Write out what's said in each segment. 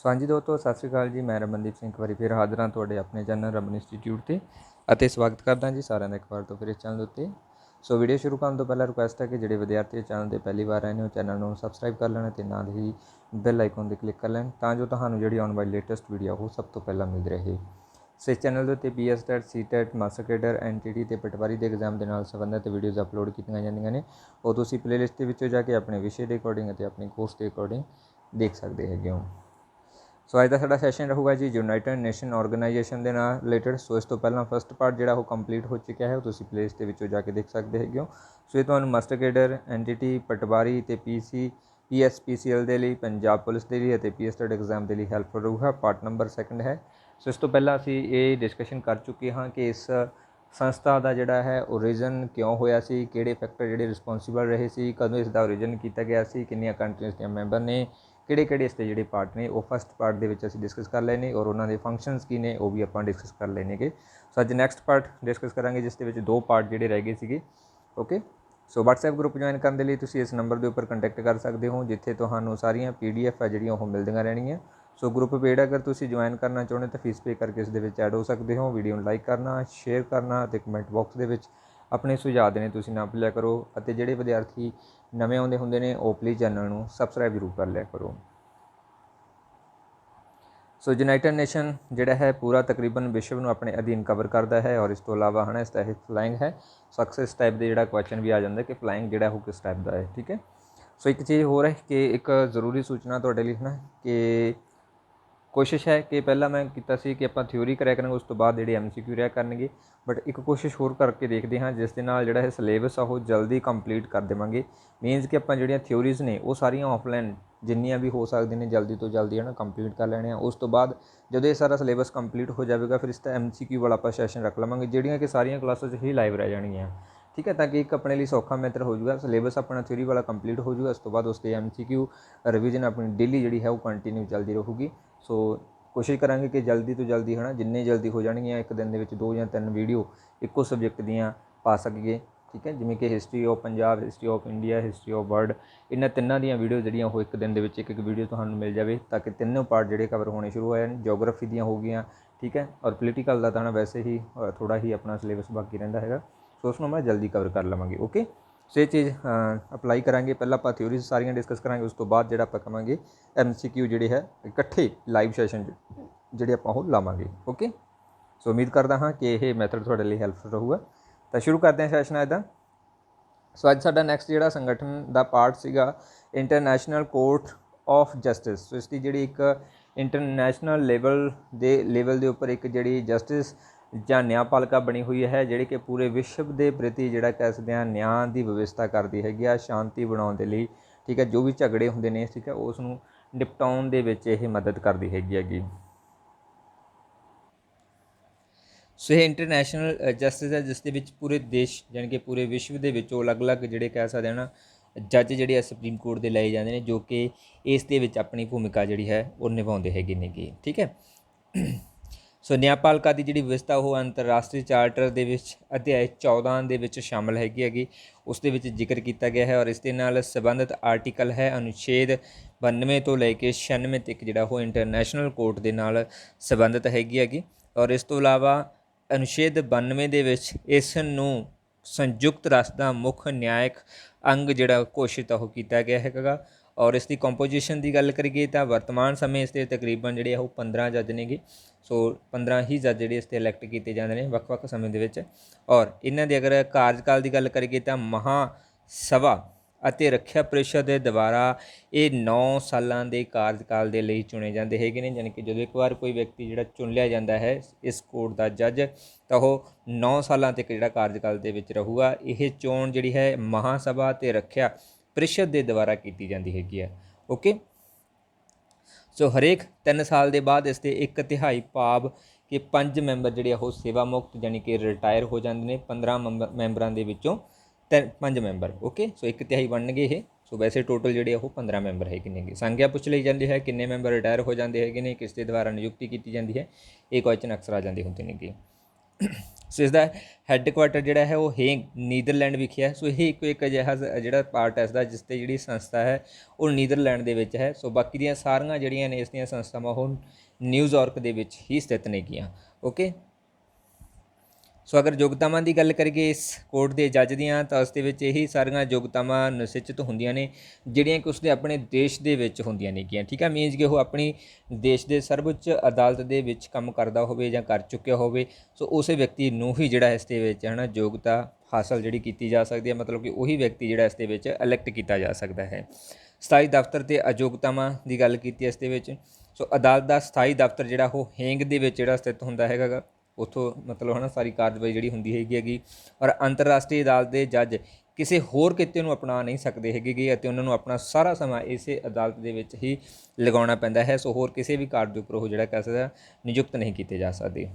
ਸੋ ਹਾਂਜੀ ਦੋਸਤੋ, ਸਤਿ ਸ਼੍ਰੀ ਅਕਾਲ ਜੀ। ਮੈਂ ਰਮਨਦੀਪ ਸਿੰਘ ਇੱਕ ਵਾਰੀ ਫਿਰ ਹਾਜ਼ਰ ਹਾਂ ਤੁਹਾਡੇ ਆਪਣੇ ਚੈਨਲ ਰਮਨ ਇੰਸਟੀਚਿਊਟ 'ਤੇ ਅਤੇ ਸਵਾਗਤ ਕਰਦਾ ਜੀ ਸਾਰਿਆਂ ਦਾ ਇੱਕ ਵਾਰ ਤੋਂ ਫਿਰ ਇਸ ਚੈਨਲ ਉੱਤੇ। ਸੋ ਵੀਡੀਓ ਸ਼ੁਰੂ ਕਰਨ ਤੋਂ ਪਹਿਲਾਂ ਰਿਕੁਐਸਟ ਹੈ ਕਿ ਜਿਹੜੇ ਵਿਦਿਆਰਥੀ ਚੈਨਲ 'ਤੇ ਪਹਿਲੀ ਵਾਰ ਆਏ ਨੇ ਉਹ ਚੈਨਲ ਨੂੰ ਸਬਸਕ੍ਰਾਈਬ ਕਰ ਲੈਣ ਅਤੇ ਨਾਲ ਹੀ ਬੈਲ ਆਈਕਨ 'ਤੇ ਕਲਿੱਕ ਕਰ ਲੈਣ ਤਾਂ ਜੋ ਤੁਹਾਨੂੰ ਜਿਹੜੀ ਆਉਣ ਵਾਲੀ ਲੇਟੈਸਟ ਵੀਡੀਓ ਉਹ ਸਭ ਤੋਂ ਪਹਿਲਾਂ ਮਿਲਦੀ ਰਹੇ। ਸੋ ਇਸ ਚੈਨਲ ਦੇ ਉੱਤੇ PSTET, CTET, master cadre, NTT ਅਤੇ ਪਟਵਾਰੀ ਦੇ ਐਗਜ਼ਾਮ ਦੇ ਨਾਲ ਸੰਬੰਧਿਤ ਵੀਡੀਓਜ਼ ਅਪਲੋਡ ਕੀਤੀਆਂ ਜਾਂਦੀਆਂ ਨੇ। ਉਹ ਤੁਸੀਂ ਪਲੇਲਿਸਟ ਦੇ ਵਿੱਚੋਂ ਜਾ ਕੇ ਆਪਣੇ ਵਿਸ਼ੇ ਦੇ ਅਕੋਰਡਿੰਗ ਅਤੇ ਆਪਣੇ ਕੋਰਸ ਦੇ ਅਕੋਰਡਿੰਗ ਦੇਖ ਸਕਦੇ ਹੈਗੇ ਹੋ। ਸੋ ਅੱਜ ਦਾ ਸਾਡਾ ਸੈਸ਼ਨ ਰਹੂਗਾ ਜੀ ਯੂਨਾਈਟਿਡ ਨੇਸ਼ਨ ਆਰਗੇਨਾਈਜੇਸ਼ਨ ਦੇ ਨਾਲ ਰਿਲੇਟਡ। ਸੋ ਇਸ ਤੋਂ ਪਹਿਲਾਂ ਫਸਟ ਪਾਰਟ ਜਿਹੜਾ ਉਹ ਕੰਪਲੀਟ ਹੋ ਚੁੱਕਿਆ ਹੈ, ਉਹ ਤੁਸੀਂ ਪਲੇਲਿਸਟ ਦੇ ਵਿੱਚੋਂ ਜਾ ਕੇ ਦੇਖ ਸਕਦੇ ਹੈਗੇ ਹੋ। ਸੋ ਇਹ ਤੁਹਾਨੂੰ ਮਾਸਟਰ ਕੇਡਰ, NTT, ਪਟਵਾਰੀ ਅਤੇ PSPCL ਦੇ ਲਈ, ਪੰਜਾਬ ਪੁਲਿਸ ਦੇ ਲਈ ਅਤੇ PSTET ਐਗਜ਼ਾਮ ਦੇ ਲਈ ਹੈਲਪਫੁਲ ਰਹੂਗਾ। ਪਾਰਟ ਨੰਬਰ 2 ਹੈ। ਸੋ ਇਸ ਤੋਂ ਪਹਿਲਾਂ ਅਸੀਂ ਇਹ ਡਿਸਕਸ਼ਨ ਕਰ ਚੁੱਕੇ ਹਾਂ ਕਿ ਇਸ ਸੰਸਥਾ ਦਾ ਜਿਹੜਾ ਹੈ ਓਰੀਜਨ ਕਿਉਂ ਹੋਇਆ ਸੀ, ਕਿਹੜੇ ਫੈਕਟਰ ਜਿਹੜੇ ਰਿਸਪੌਂਸੀਬਲ ਰਹੇ ਸੀ, ਕਦੋਂ ਇਸ ਦਾ ਓਰੀਜਨ ਕੀਤਾ ਗਿਆ ਸੀ, ਕਿੰਨੀਆਂ ਕੰਟਰੀਜ਼ ਦੀਆਂ ਮੈਂਬਰ ਨੇ, ਕਿਹੜੇ ਇਸ ਦੇ ਜਿਹੜੇ ਪਾਰਟ ਨੇ, ਉਹ ਫਸਟ ਪਾਰਟ ਦੇ ਵਿੱਚ ਅਸੀਂ ਡਿਸਕਸ ਕਰ ਲਏ ਨੇ ਔਰ ਉਹਨਾਂ ਦੇ ਫੰਕਸ਼ਨਸ ਕੀ ਨੇ ਉਹ ਵੀ ਆਪਾਂ ਡਿਸਕਸ ਕਰ ਲਏ ਨੇਗੇ। ਸੋ ਅੱਜ ਨੈਕਸਟ ਪਾਰਟ ਡਿਸਕਸ ਕਰਾਂਗੇ ਜਿਸ ਦੇ ਵਿੱਚ 2 ਪਾਰਟ ਜਿਹੜੇ ਰਹਿ ਗਏ ਸੀਗੇ। ਓਕੇ, ਸੋ WhatsApp ਗਰੁੱਪ ਜੁਆਇਨ ਕਰਨ ਦੇ ਲਈ ਤੁਸੀਂ ਇਸ ਨੰਬਰ ਦੇ ਉੱਪਰ ਕੰਟੈਕਟ ਕਰ ਸਕਦੇ ਹੋ, ਜਿੱਥੇ ਤੁਹਾਨੂੰ ਸਾਰੀਆਂ PDF ਹੈ ਜਿਹੜੀਆਂ ਉਹ ਮਿਲਦੀਆਂ ਰਹਿਣਗੀਆਂ। ਸੋ ਗਰੁੱਪ ਪੇਡ ਅਗਰ ਤੁਸੀਂ ਜੁਆਇਨ ਕਰਨਾ ਚਾਹੁੰਦੇ ਤਾਂ ਫੀਸ ਪੇ ਕਰਕੇ ਇਸ ਦੇ ਵਿੱਚ ਐਡ ਹੋ ਸਕਦੇ ਹੋ। ਵੀਡੀਓ ਨੂੰ ਲਾਈਕ ਕਰਨਾ, ਸ਼ੇਅਰ ਕਰਨਾ ਅਤੇ ਕਮੈਂਟ ਬਾਕਸ ਦੇ ਵਿੱਚ ਆਪਣੇ ਸੁਝਾਅ ਦੇਣੇ ਤੁਸੀਂ ਨਾ ਭੁੱਲਿਆ ਕਰੋ। ਅਤੇ ਜਿਹੜੇ ਵਿਦਿਆਰਥੀ ਨਵੇਂ ਆਉਂਦੇ ਹੁੰਦੇ ਨੇ ਉਹ ਪਲੀਜ਼ ਚੈਨਲ ਨੂੰ ਸਬਸਕ੍ਰਾਈਬ ਜ਼ਰੂਰ ਕਰ ਲਿਆ ਕਰੋ। ਸੋ ਯੂਨਾਈਟਿਡ ਨੇਸ਼ਨ ਜਿਹੜਾ ਹੈ ਪੂਰਾ ਤਕਰੀਬਨ ਵਿਸ਼ਵ ਨੂੰ ਆਪਣੇ ਅਧੀਨ ਕਵਰ ਕਰਦਾ ਹੈ ਔਰ ਇਸ ਤੋਂ ਇਲਾਵਾ ਇਸ ਦਾ ਇੱਕ ਫਲਾਇੰਗ ਹੈ। ਸਕਸੈਸ ਟਾਈਪ ਦੇ ਜਿਹੜਾ ਕੁਐਸਚਨ ਵੀ ਆ ਜਾਂਦਾ ਕਿ ਫਲਾਇੰਗ ਜਿਹੜਾ ਉਹ ਕਿਸ ਟਾਈਪ ਦਾ ਹੈ। ਠੀਕ ਹੈ, ਸੋ ਇੱਕ ਚੀਜ਼ ਹੋਰ ਹੈ ਕਿ ਇੱਕ ਜ਼ਰੂਰੀ ਸੂਚਨਾ ਤੁਹਾਡੇ ਲਈ ਕਿ ਕੋਸ਼ਿਸ਼ ਹੈ ਕਿ ਪਹਿਲਾਂ ਮੈਂ ਕੀਤਾ ਸੀ ਕਿ ਆਪਾਂ ਥਿਊਰੀ ਕਰਿਆ ਕਰਾਂਗੇ, ਉਸ ਤੋਂ ਬਾਅਦ ਜਿਹੜੇ MCQ ਰਿਆ ਕਰਨਗੇ। ਬਟ ਇੱਕ ਕੋਸ਼ਿਸ਼ ਹੋਰ ਕਰਕੇ ਦੇਖਦੇ ਹਾਂ ਜਿਸ ਦੇ ਨਾਲ ਜਿਹੜਾ ਇਹ ਸਿਲੇਬਸ ਆ ਉਹ ਜਲਦੀ ਕੰਪਲੀਟ ਕਰ ਦੇਵਾਂਗੇ। ਮੀਨਸ ਕਿ ਆਪਾਂ ਜਿਹੜੀਆਂ ਥਿਊਰੀਜ਼ ਨੇ ਉਹ ਸਾਰੀਆਂ ਆਫਲਾਈਨ ਜਿੰਨੀਆਂ ਵੀ ਹੋ ਸਕਦੀਆਂ ਨੇ ਜਲਦੀ ਤੋਂ ਜਲਦੀ ਕੰਪਲੀਟ ਕਰ ਲੈਣੇ ਆ। ਉਸ ਤੋਂ ਬਾਅਦ ਜਦੋਂ ਇਹ ਸਾਰਾ ਸਿਲੇਬਸ ਕੰਪਲੀਟ ਹੋ ਜਾਵੇਗਾ ਫਿਰ ਇਸ ਦਾ MCQ ਵਾਲਾ ਆਪਾਂ ਸੈਸ਼ਨ ਰੱਖ ਲਵਾਂਗੇ, ਜਿਹੜੀਆਂ ਕਿ ਸਾਰੀਆਂ ਕਲਾਸਿਸ ਹੀ ਲਾਈਵ ਰਹਿ ਜਾਣਗੀਆਂ। ਠੀਕ ਹੈ, ਤਾਂ ਕਿ ਇੱਕ ਆਪਣੇ ਲਈ ਸੌਖਾ ਮੈਥਡ ਹੋ ਜਾਊਗਾ। ਸਿਲੇਬਸ ਆਪਣਾ ਥਿਊਰੀ ਵਾਲਾ ਕੰਪਲੀਟ ਹੋ ਜਾਊਗਾ, ਉਸ ਤੋਂ ਬਾਅਦ ਉਸ 'ਤੇ MCQ ਰਿਵੀਜ਼ਨ ਆਪਣੀ ਡੇਲੀ ਜਿਹੜੀ ਹੈ ਉਹ ਕੰਟੀਨਿਊ ਚੱਲਦੀ ਰਹੂਗੀ। ਸੋ ਕੋਸ਼ਿਸ਼ ਕਰਾਂਗੇ ਕਿ ਜਲਦੀ ਤੋਂ ਜਲਦੀ ਜਿੰਨੇ ਜਲਦੀ ਹੋ ਜਾਣਗੀਆਂ ਇੱਕ ਦਿਨ ਦੇ ਵਿੱਚ 2 ਜਾਂ 3 ਵੀਡੀਓ ਇੱਕੋ ਸਬਜੈਕਟ ਦੀਆਂ ਪਾ ਸਕੀਏ। ਠੀਕ ਹੈ, ਜਿਵੇਂ ਕਿ history of Punjab, history of India, history of world, ਇਹਨਾਂ ਤਿੰਨਾਂ ਦੀਆਂ ਵੀਡੀਓ ਜਿਹੜੀਆਂ ਉਹ ਇੱਕ ਦਿਨ ਦੇ ਵਿੱਚ ਇੱਕ ਵੀਡੀਓ ਤੁਹਾਨੂੰ ਮਿਲ ਜਾਵੇ ਤਾਂ ਕਿ ਤਿੰਨੋਂ ਪਾਰਟ ਜਿਹੜੇ ਕਵਰ ਹੋਣੇ ਸ਼ੁਰੂ ਹੋ ਜਾਣ। ਜੋਗਰਾਫੀ ਦੀਆਂ ਹੋ ਗਈਆਂ, ਠੀਕ ਹੈ, ਔਰ ਪੋਲੀਟੀਕਲ ਦਾ ਤਾਂ ਵੈਸੇ ਹੀ ਥੋੜ੍ਹਾ ਹੀ ਆਪਣਾ ਸਿਲੇਬਸ ਬਾਕੀ ਰਹਿੰਦਾ ਹੈਗਾ। ਸੋ ਉਸ ਨੂੰ ਮੈਂ ਜਲਦੀ ਕਵਰ ਕਰ ਲਵਾਂਗੇ। ਓਕੇ, ਸੋ ਇਹ ਚੀਜ਼ ਅਪਲਾਈ ਕਰਾਂਗੇ। ਪਹਿਲਾਂ ਆਪਾਂ ਥਿਊਰੀਜ਼ ਸਾਰੀਆਂ ਡਿਸਕਸ ਕਰਾਂਗੇ, ਉਸ ਤੋਂ ਬਾਅਦ ਜਿਹੜਾ ਆਪਾਂ ਕਹਾਂਗੇ MCQ ਜਿਹੜੇ ਹੈ ਇਕੱਠੇ ਲਾਈਵ ਸੈਸ਼ਨ ਜਿਹੜੇ ਆਪਾਂ ਉਹ ਲਾਵਾਂਗੇ। ਓਕੇ, ਸੋ ਉਮੀਦ ਕਰਦਾ ਹਾਂ ਕਿ ਇਹ ਮੈਥਡ ਤੁਹਾਡੇ ਲਈ ਹੈਲਪਫੁਲ ਰਹੂਗਾ। ਤਾਂ ਸ਼ੁਰੂ ਕਰਦੇ ਹਾਂ ਸੈਸ਼ਨ ਅੱਜ ਦਾ। ਸੋ ਅੱਜ ਸਾਡਾ ਨੈਕਸਟ ਜਿਹੜਾ ਸੰਗਠਨ ਦਾ ਪਾਰਟ ਸੀਗਾ ਇੰਟਰਨੈਸ਼ਨਲ ਕੋਰਟ ਆਫ ਜਸਟਿਸ। ਸੋ ਇਸ ਦੀ ਜਿਹੜੀ ਇੱਕ ਇੰਟਰਨੈਸ਼ਨਲ ਲੈਵਲ ਦੇ ਉੱਪਰ ਇੱਕ ਜਿਹੜੀ ਜਸਟਿਸ ਜਾਂ ਨਿਆਂਪਾਲਿਕਾ ਬਣੀ ਹੋਈ ਹੈ, ਜਿਹੜੀ ਕਿ ਪੂਰੇ ਵਿਸ਼ਵ ਦੇ ਪ੍ਰਤੀ ਜਿਹੜਾ ਕਹਿ ਸਕਦੇ ਹਾਂ ਨਿਆਂ ਦੀ ਵਿਵਸਥਾ ਕਰਦੀ ਹੈਗੀ ਆ, ਸ਼ਾਂਤੀ ਬਣਾਉਣ ਦੇ ਲਈ। ਠੀਕ ਹੈ, ਜੋ ਵੀ ਝਗੜੇ ਹੁੰਦੇ ਨੇ ਠੀਕ ਹੈ ਉਸ ਨੂੰ ਨਿਪਟਾਉਣ ਦੇ ਵਿੱਚ ਇਹ ਮਦਦ ਕਰਦੀ ਹੈਗੀ। ਸੋ ਇਹ ਇੰਟਰਨੈਸ਼ਨਲ ਜਸਟਿਸ ਹੈ ਜਿਸ ਦੇ ਵਿੱਚ ਪੂਰੇ ਦੇਸ਼ ਯਾਨੀ ਕਿ ਪੂਰੇ ਵਿਸ਼ਵ ਦੇ ਵਿੱਚੋਂ ਅਲੱਗ-ਅਲੱਗ ਜਿਹੜੇ ਕਹਿ ਸਕਦੇ ਹਾਂ ਜੱਜ ਜਿਹੜੇ ਆ ਸੁਪਰੀਮ ਕੋਰਟ ਦੇ ਲਏ ਜਾਂਦੇ ਨੇ, ਜੋ ਕਿ ਇਸ ਦੇ ਵਿੱਚ ਆਪਣੀ ਭੂਮਿਕਾ ਜਿਹੜੀ ਹੈ ਉਹ ਨਿਭਾਉਂਦੇ ਹੈਗੇ ਨੇਗੇ। ਠੀਕ ਹੈ, ਸੋ ਨਿਆਂਪਾਲਿਕਾ ਦੀ ਜਿਹੜੀ ਵਿਵਸਥਾ ਉਹ ਅੰਤਰਰਾਸ਼ਟਰੀ ਚਾਰਟਰ ਦੇ ਵਿੱਚ ਅਧਿਆਇ 14 ਦੇ ਵਿੱਚ ਸ਼ਾਮਲ ਹੈਗੀ। ਉਸ ਦੇ ਵਿੱਚ ਜ਼ਿਕਰ ਕੀਤਾ ਗਿਆ ਹੈ ਔਰ ਇਸ ਦੇ ਨਾਲ ਸੰਬੰਧਿਤ ਆਰਟੀਕਲ ਹੈ ਅਨੁਛੇਦ 92 ਤੋਂ ਲੈ ਕੇ 96 ਤੱਕ ਜਿਹੜਾ ਉਹ ਇੰਟਰਨੈਸ਼ਨਲ ਕੋਰਟ ਦੇ ਨਾਲ ਸੰਬੰਧਿਤ ਹੈਗੀ। ਔਰ ਇਸ ਤੋਂ ਇਲਾਵਾ ਅਨੁਛੇਦ 92 ਦੇ ਵਿੱਚ ਇਸ ਨੂੰ ਸੰਯੁਕਤ ਰਾਸ਼ਟਰ ਦਾ ਮੁੱਖ ਨਿਆਇਕ ਅੰਗ ਜਿਹੜਾ ਘੋਸ਼ਿਤ ਉਹ ਕੀਤਾ ਗਿਆ ਹੈਗਾ। ਔਰ ਇਸ ਦੀ ਕੰਪੋਜੀਸ਼ਨ ਦੀ ਗੱਲ ਕਰੀਏ ਤਾਂ ਵਰਤਮਾਨ ਸਮੇਂ ਇਸ 'ਤੇ ਤਕਰੀਬਨ ਜਿਹੜੇ ਉਹ 15 ਜੱਜ ਨੇਗੇ। ਸੋ 15 ਹੀ ਜੱਜ ਜਿਹੜੇ ਇਸ 'ਤੇ ਇਲੈਕਟ ਕੀਤੇ ਜਾਂਦੇ ਨੇ ਵੱਖ-ਵੱਖ ਸਮੇਂ ਦੇ ਵਿੱਚ। ਔਰ ਇਹਨਾਂ ਦੇ ਅਗਰ ਕਾਰਜਕਾਲ ਦੀ ਗੱਲ ਕਰੀਏ ਤਾਂ ਮਹਾ ਸਭਾ ਅਤੇ ਰੱਖਿਆ ਪ੍ਰੀਸ਼ਦ ਦੇ ਦੁਆਰਾ ਇਹ 9 ਸਾਲਾਂ ਦੇ ਕਾਰਜਕਾਲ ਦੇ ਲਈ ਚੁਣੇ ਜਾਂਦੇ ਹੈਗੇ ਨੇ। ਯਾਨੀ ਕਿ ਜਦੋਂ ਇੱਕ ਵਾਰ ਕੋਈ ਵਿਅਕਤੀ ਜਿਹੜਾ ਚੁਣ ਲਿਆ ਜਾਂਦਾ ਹੈ ਇਸ ਕੋਰਟ ਦਾ ਜੱਜ ਤਾਂ ਉਹ 9 ਸਾਲਾਂ ਤੱਕ ਜਿਹੜਾ ਕਾਰਜਕਾਲ ਦੇ ਵਿੱਚ ਰਹੂਗਾ। ਇਹ ਚੋਣ ਜਿਹੜੀ ਹੈ ਮਹਾ ਸਭਾ ਅਤੇ ਰੱਖਿਆ ਪ੍ਰੀਸ਼ਦ ਦੇ ਦੁਆਰਾ ਕੀਤੀ ਜਾਂਦੀ ਹੈਗੀ ਆ। ਓਕੇ, ਸੋ ਹਰੇਕ 3 ਸਾਲ ਦੇ ਬਾਅਦ ਇਸ ਦੇ 1/3 ਭਾਵ ਕਿ 5 ਮੈਂਬਰ ਜਿਹੜੇ ਉਹ ਸੇਵਾ ਮੁਕਤ ਯਾਨੀ ਕਿ ਰਿਟਾਇਰ ਹੋ ਜਾਂਦੇ ਨੇ। 15 ਮੈਂਬਰਾਂ ਦੇ ਵਿੱਚੋਂ 5 ਮੈਂਬਰ। ਓਕੇ, ਸੋ 1/3 ਬਣਨਗੇ ਇਹ। ਸੋ ਵੈਸੇ ਟੋਟਲ ਜਿਹੜੇ ਉਹ 15 ਮੈਂਬਰ ਹੈਗੇ ਨੇਗੇ। ਸੰਖਿਆ ਪੁੱਛ ਲਈ ਜਾਂਦੀ ਹੈ ਕਿੰਨੇ ਮੈਂਬਰ ਰਿਟਾਇਰ ਹੋ ਜਾਂਦੇ ਹੈਗੇ ਨੇ, ਕਿਸ ਦੇ ਦੁਆਰਾ ਨਿਯੁਕਤੀ ਕੀਤੀ ਜਾਂਦੀ ਹੈ, ਇਹ ਕੁਐਸਚਨ ਅਕਸਰ ਆ ਜਾਂਦੇ ਹੁੰਦੇ ਨੇਗੇ। ਸੋ ਇਸ ਦਾ ਹੈੱਡਕੁਆਟਰ ਜਿਹੜਾ ਹੈ ਉਹ ਹੇਗ ਨੀਦਰਲੈਂਡ ਵਿਖੇ ਹੈ। ਸੋ ਇਹ ਇੱਕ ਅਜਿਹਾ ਜਿਹੜਾ ਪਾਰਟ ਹੈ ਇਸ ਦਾ ਜਿਸ 'ਤੇ ਜਿਹੜੀ ਸੰਸਥਾ ਹੈ ਉਹ ਨੀਦਰਲੈਂਡ ਦੇ ਵਿੱਚ ਹੈ। ਸੋ ਬਾਕੀ ਦੀਆਂ ਸਾਰੀਆਂ ਜਿਹੜੀਆਂ ਨੇ ਇਸ ਦੀਆਂ ਸੰਸਥਾਵਾਂ ਉਹ ਨਿਊਯਾਰਕ ਦੇ ਵਿੱਚ ਹੀ ਸਥਿਤ ਨੇਗੀਆਂ। ਓਕੇ, ਸੋ ਅਗਰ ਯੋਗਤਾਵਾਂ ਦੀ ਗੱਲ ਕਰੀਏ ਇਸ ਕੋਰਟ ਦੇ ਜੱਜ ਦੀਆਂ ਤਾਂ ਉਸ ਦੇ ਵਿੱਚ ਇਹੀ ਸਾਰੀਆਂ ਯੋਗਤਾਵਾਂ ਨਿਸ਼ਚਿਤ ਹੁੰਦੀਆਂ ਨੇ ਜਿਹੜੀਆਂ ਕਿ ਉਸਦੇ ਆਪਣੇ ਦੇਸ਼ ਦੇ ਵਿੱਚ ਹੁੰਦੀਆਂ ਨੇਗੀਆਂ। ਠੀਕ ਹੈ, ਮੀਨਸ ਕਿ ਉਹ ਆਪਣੀ ਦੇਸ਼ ਦੇ ਸਰਵਉੱਚ ਅਦਾਲਤ ਦੇ ਵਿੱਚ ਕੰਮ ਕਰਦਾ ਹੋਵੇ ਜਾਂ ਕਰ ਚੁੱਕਿਆ ਹੋਵੇ। ਸੋ ਉਸੇ ਵਿਅਕਤੀ ਨੂੰ ਹੀ ਜਿਹੜਾ ਇਸ ਦੇ ਵਿੱਚ ਹੈ ਨਾ ਯੋਗਤਾ ਹਾਸਲ ਜਿਹੜੀ ਕੀਤੀ ਜਾ ਸਕਦੀ ਹੈ, ਮਤਲਬ ਕਿ ਉਹੀ ਵਿਅਕਤੀ ਜਿਹੜਾ ਇਸ ਦੇ ਵਿੱਚ ਇਲੈਕਟ ਕੀਤਾ ਜਾ ਸਕਦਾ ਹੈ। ਸਥਾਈ ਦਫ਼ਤਰ ਤੇ ਅਯੋਗਤਾਵਾਂ ਦੀ ਗੱਲ ਕੀਤੀ ਇਸ ਦੇ ਵਿੱਚ। ਸੋ ਅਦਾਲਤ ਦਾ ਸਥਾਈ ਦਫ਼ਤਰ ਜਿਹੜਾ ਉਹ ਹੇਗ ਦੇ ਵਿੱਚ ਜਿਹੜਾ ਸਥਿਤ ਹੁੰਦਾ ਹੈਗਾ, ਉੱਥੋਂ ਮਤਲਬ ਹੈ ਨਾ ਸਾਰੀ ਕਾਰਵਾਈ ਜਿਹੜੀ ਹੁੰਦੀ ਹੈਗੀ। ਔਰ ਅੰਤਰਰਾਸ਼ਟਰੀ ਅਦਾਲਤ ਦੇ ਜੱਜ ਕਿਸੇ ਹੋਰ ਕਿੱਤੇ ਨੂੰ ਅਪਣਾ ਨਹੀਂ ਸਕਦੇ ਹੈਗੇ ਅਤੇ ਉਹਨਾਂ ਨੂੰ ਆਪਣਾ ਸਾਰਾ ਸਮਾਂ ਇਸੇ ਅਦਾਲਤ ਦੇ ਵਿੱਚ ਹੀ ਲਗਾਉਣਾ ਪੈਂਦਾ ਹੈ। ਸੋ ਹੋਰ ਕਿਸੇ ਵੀ ਕਾਰਜ ਦੇ ਉੱਪਰ ਉਹ ਜਿਹੜਾ ਕਹਿ ਸਕਦਾ ਨਿਯੁਕਤ ਨਹੀਂ ਕੀਤੇ ਜਾ ਸਕਦੇ।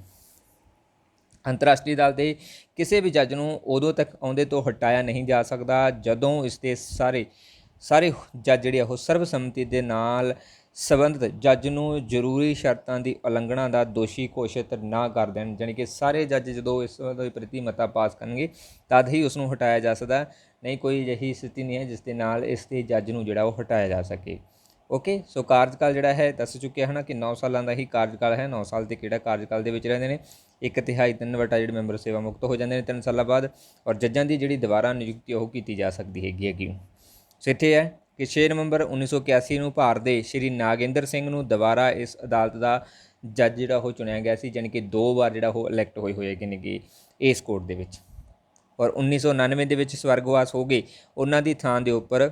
ਅੰਤਰਰਾਸ਼ਟਰੀ ਅਦਾਲਤ ਦੇ ਕਿਸੇ ਵੀ ਜੱਜ ਨੂੰ ਉਦੋਂ ਤੱਕ ਆਉਂਦੇ ਤੋਂ ਹਟਾਇਆ ਨਹੀਂ ਜਾ ਸਕਦਾ ਜਦੋਂ ਇਸ ਦੇ ਸਾਰੇ ਜੱਜ ਜਿਹੜੇ ਉਹ ਸਰਬਸੰਮਤੀ ਦੇ ਨਾਲ ਸੰਬੰਧਿਤ ਜੱਜ ਨੂੰ ਜ਼ਰੂਰੀ ਸ਼ਰਤਾਂ ਦੀ ਉਲੰਘਣਾ ਦਾ ਦੋਸ਼ੀ ਘੋਸ਼ਿਤ ਨਾ ਕਰ ਦੇਣ। ਜਾਣੀ ਕਿ ਸਾਰੇ ਜੱਜ ਜਦੋਂ ਇਸ ਦੇ ਪ੍ਰਤੀ ਮਤਾ ਪਾਸ ਕਰਨਗੇ ਤਦ ਹੀ ਉਸ ਨੂੰ ਹਟਾਇਆ ਜਾ ਸਕਦਾ, ਨਹੀਂ ਕੋਈ ਅਜਿਹੀ ਸਥਿਤੀ ਨਹੀਂ ਹੈ ਜਿਸ ਦੇ ਨਾਲ ਇਸ ਦੇ ਜੱਜ ਨੂੰ ਜਿਹੜਾ ਉਹ ਹਟਾਇਆ ਜਾ ਸਕੇ। ਓਕੇ, ਸੋ ਕਾਰਜਕਾਲ ਜਿਹੜਾ ਹੈ ਦੱਸ ਚੁੱਕਿਆ ਹੈ ਨਾ ਕਿ 9 ਸਾਲਾਂ ਦਾ ਹੀ ਕਾਰਜਕਾਲ ਹੈ। 9 ਸਾਲ ਤੇ ਕਿਹੜਾ ਕਾਰਜਕਾਲ ਦੇ ਵਿੱਚ ਰਹਿੰਦੇ ਨੇ, 1/3 3/4 ਜਿਹੜੇ ਮੈਂਬਰ ਸੇਵਾ ਮੁਕਤ ਹੋ ਜਾਂਦੇ ਨੇ 3 ਸਾਲਾਂ ਬਾਅਦ। ਔਰ ਜੱਜਾਂ ਦੀ ਜਿਹੜੀ ਦੁਬਾਰਾ ਨਿਯੁਕਤੀ ਉਹ ਕੀਤੀ ਜਾ ਸਕਦੀ ਹੈਗੀ। ਸੋ ਇੱਥੇ ਹੈ ਕਿ 6 ਨਵੰਬਰ 1981 ਨੂੰ ਭਾਰਤ ਦੇ ਸ਼੍ਰੀ ਨਾਗੇਂਦਰ ਸਿੰਘ ਨੂੰ ਦੁਬਾਰਾ ਇਸ ਅਦਾਲਤ ਦਾ ਜੱਜ ਜਿਹੜਾ ਉਹ ਚੁਣਿਆ ਗਿਆ ਸੀ, ਜਾਣੀ ਕਿ 2 ਵਾਰ ਜਿਹੜਾ ਉਹ ਇਲੈਕਟ ਹੋਏ ਹੈਗੇ ਨੇਗੇ ਇਸ ਕੋਰਟ ਦੇ ਵਿੱਚ। ਔਰ 1999 ਦੇ ਵਿੱਚ ਸਵਰਗਵਾਸ ਹੋ ਗਏ। ਉਹਨਾਂ ਦੀ ਥਾਂ ਦੇ ਉੱਪਰ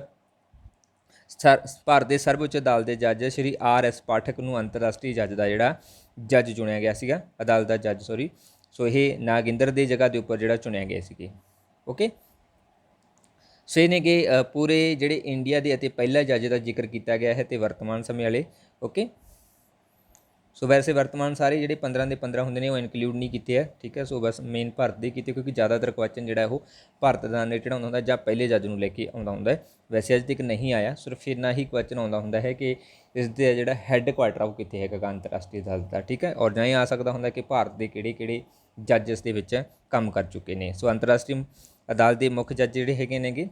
ਭਾਰਤ ਦੇ ਸਰਵਉੱਚ ਅਦਾਲਤ ਦੇ ਜੱਜ ਸ਼੍ਰੀ RS ਪਾਠਕ ਨੂੰ ਅੰਤਰਰਾਸ਼ਟਰੀ ਜੱਜ ਦਾ ਜਿਹੜਾ ਜੱਜ ਚੁਣਿਆ ਗਿਆ ਸੀਗਾ, ਅਦਾਲਤ ਦਾ ਜੱਜ ਸੌਰੀ। ਸੋ ਇਹ ਨਾਗੇਂਦਰ ਦੀ ਜਗ੍ਹਾ ਦੇ ਉੱਪਰ ਜਿਹੜਾ ਚੁਣਿਆ ਗਿਆ ਸੀਗੇ। ਓਕੇ, ਸੋ ਇਹ ਨੇ ਕਿ ਪੂਰੇ ਜਿਹੜੇ ਇੰਡੀਆ ਦੇ ਅਤੇ ਪਹਿਲਾ ਜੱਜ ਦਾ ਜ਼ਿਕਰ ਕੀਤਾ ਗਿਆ ਹੈ ਅਤੇ ਵਰਤਮਾਨ ਸਮੇਂ ਵਾਲੇ। ਓਕੇ, ਸੋ ਵੈਸੇ ਵਰਤਮਾਨ ਸਾਰੇ ਜਿਹੜੇ 15 ਦੇ 15 ਹੁੰਦੇ ਨੇ ਉਹ ਇਨਕਲੂਡ ਨਹੀਂ ਕੀਤੇ ਹੈ। ਠੀਕ ਹੈ, ਸੋ ਬਸ ਮੇਨ ਭਾਰਤ ਦੇ ਕੀਤੇ ਕਿਉਂਕਿ ਜ਼ਿਆਦਾਤਰ ਕੁਐਸਚਨ ਜਿਹੜਾ ਉਹ ਭਾਰਤ ਦਾ ਰਿਲੇਟਡ ਆਉਂਦਾ ਹੁੰਦਾ ਜਾਂ ਪਹਿਲੇ ਜੱਜ ਨੂੰ ਲੈ ਕੇ ਆਉਂਦਾ ਹੁੰਦਾ ਹੈ। ਵੈਸੇ ਅੱਜ ਤੱਕ ਨਹੀਂ ਆਇਆ, ਸਿਰਫ ਇੰਨਾ ਹੀ ਕੁਐਸਚਨ ਆਉਂਦਾ ਹੁੰਦਾ ਹੈ ਕਿ ਇਸ ਦੇ ਜਿਹੜਾ ਹੈੱਡ ਕੁਆਟਰ ਉਹ ਕਿੱਥੇ ਹੈਗਾ ਅੰਤਰਰਾਸ਼ਟਰੀ ਅਦਾਲਤ ਦਾ। ਠੀਕ ਹੈ, ਔਰ ਜਾਂ ਇਹ ਆ ਸਕਦਾ ਹੁੰਦਾ ਕਿ ਭਾਰਤ ਦੇ ਕਿਹੜੇ ਜੱਜ ਇਸ ਦੇ ਵਿੱਚ ਕੰਮ ਕਰ ਚੁੱਕੇ ਨੇ। ਸੋ ਅੰਤਰਰਾਸ਼ਟਰੀ ਅਦਾਲਤ ਦੇ ਮੁੱਖ ਜੱਜ ਜਿਹੜੇ ਹੈਗੇ ਨੇਗੇ,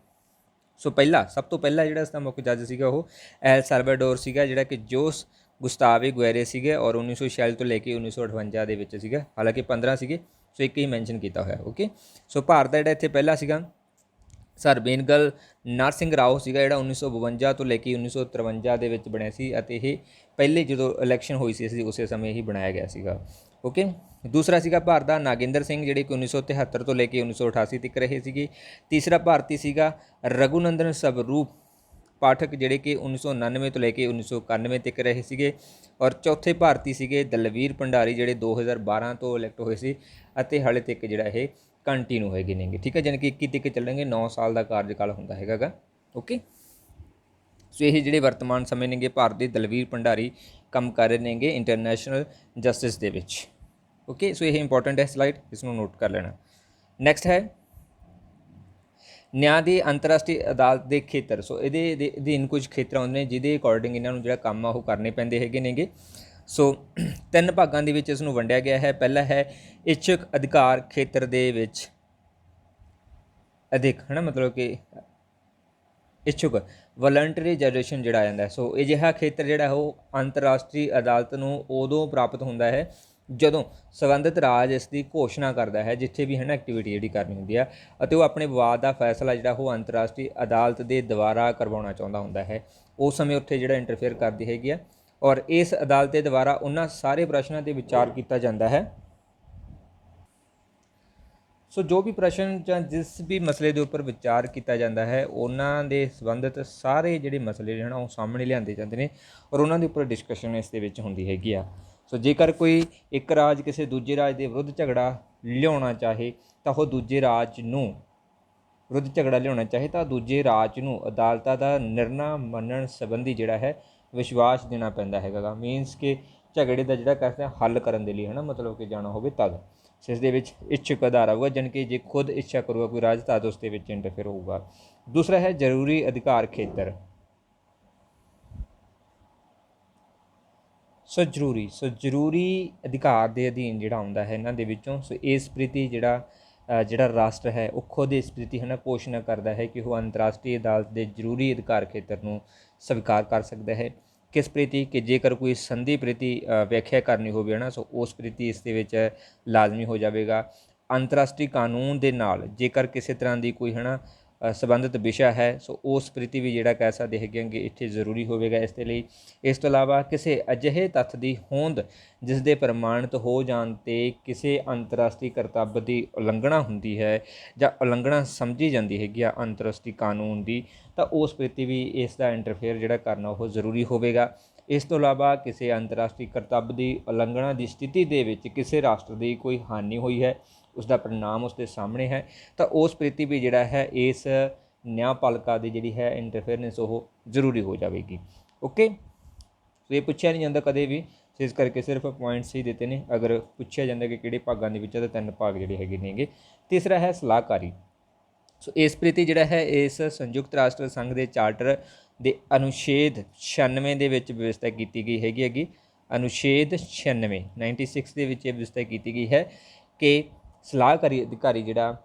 ਸੋ ਸਭ ਤੋਂ ਪਹਿਲਾ ਜਿਹੜਾ ਇਸ ਦਾ ਮੁੱਖ ਜੱਜ ਸੀਗਾ ਉਹ ਐਲ ਸੈਲਵਾਡੋਰ ਸੀਗਾ, ਜਿਹੜਾ ਕਿ ਜੋਸ ਗੁਸਤਾਵੇ ਗੁਏਰੇ ਸੀਗੇ ਔਰ 1946 ਤੋਂ ਲੈ ਕੇ 1958 ਦੇ ਵਿੱਚ ਸੀਗਾ। ਹਾਲਾਂਕਿ 15 ਸੀਗੇ, ਸੋ ਇੱਕ ਹੀ ਮੈਂਸ਼ਨ ਕੀਤਾ ਹੋਇਆ। ਓਕੇ, ਸੋ ਭਾਰਤ ਦਾ ਜਿਹੜਾ ਇੱਥੇ ਪਹਿਲਾ ਸੀਗਾ ਸਰ ਬੇਨਗਲ ਨਰਸਿੰਘ ਰਾਓ ਸੀਗਾ, ਜਿਹੜਾ 1952 ਤੋਂ ਲੈ ਕੇ 1953 ਦੇ ਵਿੱਚ ਬਣਿਆ ਸੀ ਅਤੇ ਇਹ ਪਹਿਲੇ ਜਦੋਂ ਇਲੈਕਸ਼ਨ ਹੋਈ ਸੀ ਉਸੇ ਸਮੇਂ ਹੀ ਬਣਾਇਆ ਗਿਆ ਸੀਗਾ। ਓਕੇ, ਦੂਸਰਾ ਸੀਗਾ ਭਾਰਤ ਦਾ ਨਾਗੇਂਦਰ ਸਿੰਘ, ਜਿਹੜੇ ਕਿ 1973 ਤੋਂ ਲੈ ਕੇ 1988 ਤੱਕ ਰਹੇ ਸੀਗੇ। ਤੀਸਰਾ ਭਾਰਤੀ ਸੀਗਾ ਰਘੁਨੰਦਨ ਸਵਰੂਪ ਪਾਠਕ, ਜਿਹੜੇ ਕਿ 1999 ਤੋਂ ਲੈ ਕੇ 1991 ਤੱਕ ਰਹੇ ਸੀਗੇ। ਔਰ ਚੌਥੇ ਭਾਰਤੀ ਸੀਗੇ ਦਲਵੀਰ ਭੰਡਾਰੀ, ਜਿਹੜੇ 2012 ਤੋਂ ਇਲੈਕਟ ਹੋਏ ਸੀ ਅਤੇ ਹਾਲੇ ਤੱਕ ਜਿਹੜਾ ਇਹ ਕੰਟੀਨਿਊ ਹੈਗੇ ਨੇਗੇ। ਠੀਕ ਹੈ, ਜਾਣੀ ਕਿ 21 ਤੱਕ ਚੱਲਣਗੇ, 9 ਸਾਲ ਦਾ ਕਾਰਜਕਾਲ ਹੁੰਦਾ ਹੈਗਾ। ਓਕੇ, ਸੋ ਇਹ ਜਿਹੜੇ ਵਰਤਮਾਨ ਸਮੇਂ ਨੇਗੇ ਭਾਰਤ ਦੇ ਦਲਵੀਰ ਭੰਡਾਰੀ ਕੰਮ ਕਰ ਰਹੇ ਨੇਗੇ ਇੰਟਰਨੈਸ਼ਨਲ ਜਸਟਿਸ ਦੇ ਵਿੱਚ। ਓਕੇ, ਸੋ ਇਹ ਇੰਪੋਰਟੈਂਟ ਹੈ ਸਲਾਈਡ, ਇਸ ਨੂੰ ਨੋਟ ਕਰ ਲੈਣਾ। ਨੈਕਸਟ ਹੈ ਨਿਆਂ ਦੀ ਅੰਤਰਰਾਸ਼ਟਰੀ ਅਦਾਲਤ ਦੇ ਖੇਤਰ। ਸੋ ਇਹਦੇ ਅਧੀਨ ਕੁਝ ਖੇਤਰ ਆਉਂਦੇ ਨੇ ਜਿਹਦੇ ਅਕੋਰਡਿੰਗ ਇਹਨਾਂ ਨੂੰ ਜਿਹੜਾ ਕੰਮ ਆ ਉਹ ਕਰਨੇ ਪੈਂਦੇ ਹੈਗੇ ਨੇਗੇ। ਸੋ 3 ਭਾਗਾਂ ਦੇ ਵਿੱਚ ਇਸ ਨੂੰ ਵੰਡਿਆ ਗਿਆ ਹੈ। ਪਹਿਲਾ ਹੈ ਇੱਛੁਕ ਅਧਿਕਾਰ ਖੇਤਰ ਦੇ ਵਿੱਚ ਅਧਿਕ ਹੈ ਨਾ, ਮਤਲਬ ਕਿ ਇੱਛੁਕ ਵਲੰਟਰੀ ਜਨਰੇਸ਼ਨ ਜਿਹੜਾ ਆ ਜਾਂਦਾ। ਸੋ ਅਜਿਹਾ ਖੇਤਰ ਜਿਹੜਾ ਉਹ ਅੰਤਰਰਾਸ਼ਟਰੀ ਅਦਾਲਤ ਨੂੰ ਉਦੋਂ ਪ੍ਰਾਪਤ ਹੁੰਦਾ ਹੈ ਜਦੋਂ ਸੰਬੰਧਿਤ ਰਾਜ ਇਸ ਦੀ ਘੋਸ਼ਣਾ ਕਰਦਾ ਹੈ, ਜਿੱਥੇ ਵੀ ਹੈ ਨਾ ਐਕਟੀਵਿਟੀ ਜਿਹੜੀ ਕਰਨੀ ਹੁੰਦੀ ਆ, ਅਤੇ ਉਹ ਆਪਣੇ ਵਿਵਾਦ ਦਾ ਫੈਸਲਾ ਜਿਹੜਾ ਉਹ ਅੰਤਰਰਾਸ਼ਟਰੀ ਅਦਾਲਤ ਦੇ ਦੁਆਰਾ ਕਰਵਾਉਣਾ ਚਾਹੁੰਦਾ ਹੁੰਦਾ ਹੈ। ਉਸ ਸਮੇਂ ਉੱਥੇ ਜਿਹੜਾ ਇੰਟਰਫੇਅਰ ਕਰਦੀ ਹੈਗੀ ਆ ਔਰ ਇਸ ਅਦਾਲਤ ਦੇ ਦੁਆਰਾ ਉਹਨਾਂ ਸਾਰੇ ਪ੍ਰਸ਼ਨਾਂ 'ਤੇ ਵਿਚਾਰ ਕੀਤਾ ਜਾਂਦਾ ਹੈ। ਸੋ ਜੋ ਵੀ ਪ੍ਰਸ਼ਨ ਜਾਂ ਜਿਸ ਵੀ ਮਸਲੇ ਦੇ ਉੱਪਰ ਵਿਚਾਰ ਕੀਤਾ ਜਾਂਦਾ ਹੈ, ਉਹਨਾਂ ਦੇ ਸੰਬੰਧਿਤ ਸਾਰੇ ਜਿਹੜੇ ਮਸਲੇ ਨੇ ਉਹ ਸਾਹਮਣੇ ਲਿਆਂਦੇ ਜਾਂਦੇ ਨੇ ਔਰ ਉਹਨਾਂ ਦੇ ਉੱਪਰ ਡਿਸਕਸ਼ਨ ਇਸ ਦੇ ਵਿੱਚ ਹੁੰਦੀ ਹੈਗੀ ਆ। ਸੋ ਜੇਕਰ ਕੋਈ ਇੱਕ ਰਾਜ ਕਿਸੇ ਦੂਜੇ ਰਾਜ ਦੇ ਵਿਰੁੱਧ ਝਗੜਾ ਲਿਆਉਣਾ ਚਾਹੇ ਤਾਂ ਦੂਜੇ ਰਾਜ ਨੂੰ ਅਦਾਲਤਾਂ ਦਾ ਨਿਰਣਾ ਮੰਨਣ ਸੰਬੰਧੀ ਜਿਹੜਾ ਹੈ ਵਿਸ਼ਵਾਸ ਦੇਣਾ ਪੈਂਦਾ ਹੈਗਾ। ਮੀਨਸ ਕਿ ਝਗੜੇ ਦਾ ਜਿਹੜਾ ਕਹਿੰਦੇ ਹੱਲ ਕਰਨ ਦੇ ਲਈ ਹੈ ਨਾ, ਮਤਲਬ ਕਿ ਜਾਣਾ ਹੋਵੇ ਤਦ ਇਸ ਦੇ ਵਿੱਚ ਇੱਛੁਕ ਆਧਾਰ ਆਊਗਾ, ਜਾਣੀ ਕਿ ਜੇ ਖੁਦ ਇੱਛਾ ਕਰੂਗਾ ਕੋਈ ਰਾਜ ਤਦ ਉਸ ਦੇ ਵਿੱਚ ਇੰਟਰਫੇਅਰ ਹੋਊਗਾ। ਦੂਸਰਾ ਹੈ ਜ਼ਰੂਰੀ ਅਧਿਕਾਰ ਖੇਤਰ। ਸੋ ਜ਼ਰੂਰੀ ਅਧਿਕਾਰ ਦੇ ਅਧੀਨ ਜਿਹੜਾ ਆਉਂਦਾ ਹੈ ਇਹਨਾਂ ਦੇ ਵਿੱਚੋਂ। ਸੋ ਇਸ ਪ੍ਰਤੀ ਜਿਹੜਾ ਰਾਸ਼ਟਰ ਹੈ ਉਹ ਖੁਦ ਇਸ ਪ੍ਰਤੀ ਘੋਸ਼ਣਾ ਕਰਦਾ ਹੈ ਕਿ ਉਹ ਅੰਤਰਰਾਸ਼ਟਰੀ ਅਦਾਲਤ ਦੇ ਜ਼ਰੂਰੀ ਅਧਿਕਾਰ ਖੇਤਰ ਨੂੰ ਸਵੀਕਾਰ ਕਰ ਸਕਦਾ ਹੈ। ਕਿਸ ਪ੍ਰਤੀ ਕਿ ਜੇਕਰ ਕੋਈ ਸੰਧੀ ਪ੍ਰਤੀ ਵਿਆਖਿਆ ਕਰਨੀ ਹੋਵੇ ਸੋ ਉਸ ਪ੍ਰਤੀ ਇਸ ਦੇ ਵਿੱਚ ਲਾਜ਼ਮੀ ਹੋ ਜਾਵੇਗਾ। ਅੰਤਰਰਾਸ਼ਟਰੀ ਕਾਨੂੰਨ ਦੇ ਨਾਲ ਜੇਕਰ ਕਿਸੇ ਤਰ੍ਹਾਂ ਦੀ ਕੋਈ ਸੰਬੰਧਿਤ ਵਿਸ਼ਾ ਹੈ ਸੋ ਉਸ ਪ੍ਰਤੀ ਵੀ ਜਿਹੜਾ ਕਹਿ ਸਕਦੇ ਹੈਗੇ ਕਿ ਇੱਥੇ ਜ਼ਰੂਰੀ ਹੋਵੇਗਾ ਇਸ ਦੇ ਲਈ। ਇਸ ਤੋਂ ਇਲਾਵਾ ਕਿਸੇ ਅਜਿਹੇ ਤੱਥ ਦੀ ਹੋਂਦ ਜਿਸ ਦੇ ਪ੍ਰਮਾਣਿਤ ਹੋ ਜਾਣ 'ਤੇ ਕਿਸੇ ਅੰਤਰਰਾਸ਼ਟਰੀ ਕਰਤੱਵ ਦੀ ਉਲੰਘਣਾ ਹੁੰਦੀ ਹੈ ਜਾਂ ਉਲੰਘਣਾ ਸਮਝੀ ਜਾਂਦੀ ਹੈਗੀ ਆ ਅੰਤਰਰਾਸ਼ਟਰੀ ਕਾਨੂੰਨ ਦੀ, ਤਾਂ ਉਸ ਪ੍ਰਤੀ ਵੀ ਇਸ ਦਾ ਇੰਟਰਫੇਅਰ ਜਿਹੜਾ ਕਰਨਾ ਉਹ ਜ਼ਰੂਰੀ ਹੋਵੇਗਾ। ਇਸ ਤੋਂ ਇਲਾਵਾ ਕਿਸੇ ਅੰਤਰਰਾਸ਼ਟਰੀ ਕਰਤੱਵ ਦੀ ਉਲੰਘਣਾ ਦੀ ਸਥਿਤੀ ਦੇ ਵਿੱਚ ਕਿਸੇ ਰਾਸ਼ਟਰ ਦੀ ਕੋਈ ਹਾਨੀ ਹੋਈ ਹੈ, ਉਸ ਦਾ परिणाम उसके सामने है, तो उस प्रति भी जिहड़ा है इस न्यायपालिका की जिहड़ी है इंटरफेरेंस वो जरूरी हो जाएगी। ओके, तो ये पूछा नहीं जाता कदे भी, इस करके सिर्फ पॉइंट्स ही देते हैं। अगर पूछा जाता कि किहड़े भागों के विच, तो 3 भाग जिहड़े हैगे नेगे। तीसरा है सलाहकारी। सो इस प्रति जिहड़ा है इस संयुक्त राष्ट्र संघ के चार्टर के अनुच्छेद 96 के व्यवस्था की गई हैगी। अनुच्छेद 96 96 के व्यवस्था की गई है कि सलाहकारी अधिकारी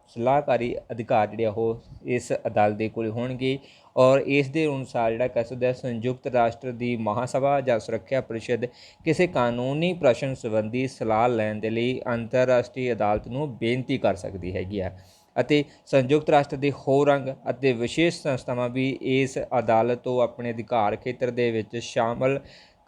सलाहकारी अधिकार जिहड़े ਉਹ इस अदालत के कोल होणगे और इस दे अनुसार जिहड़ा कह सकते हैं संयुक्त राष्ट्र की महासभा या सुरक्षा परिषद किसी कानूनी प्रश्न संबंधी सलाह लैण दे लई अंतरराष्ट्रीय अदालत नूं बेनती कर सकती हैगी है। ਅਤੇ संयुक्त राष्ट्र के होर अंग ਅਤੇ विशेष संस्थावां भी इस अदालत तो अपने अधिकार खेत्र दे विच शामिल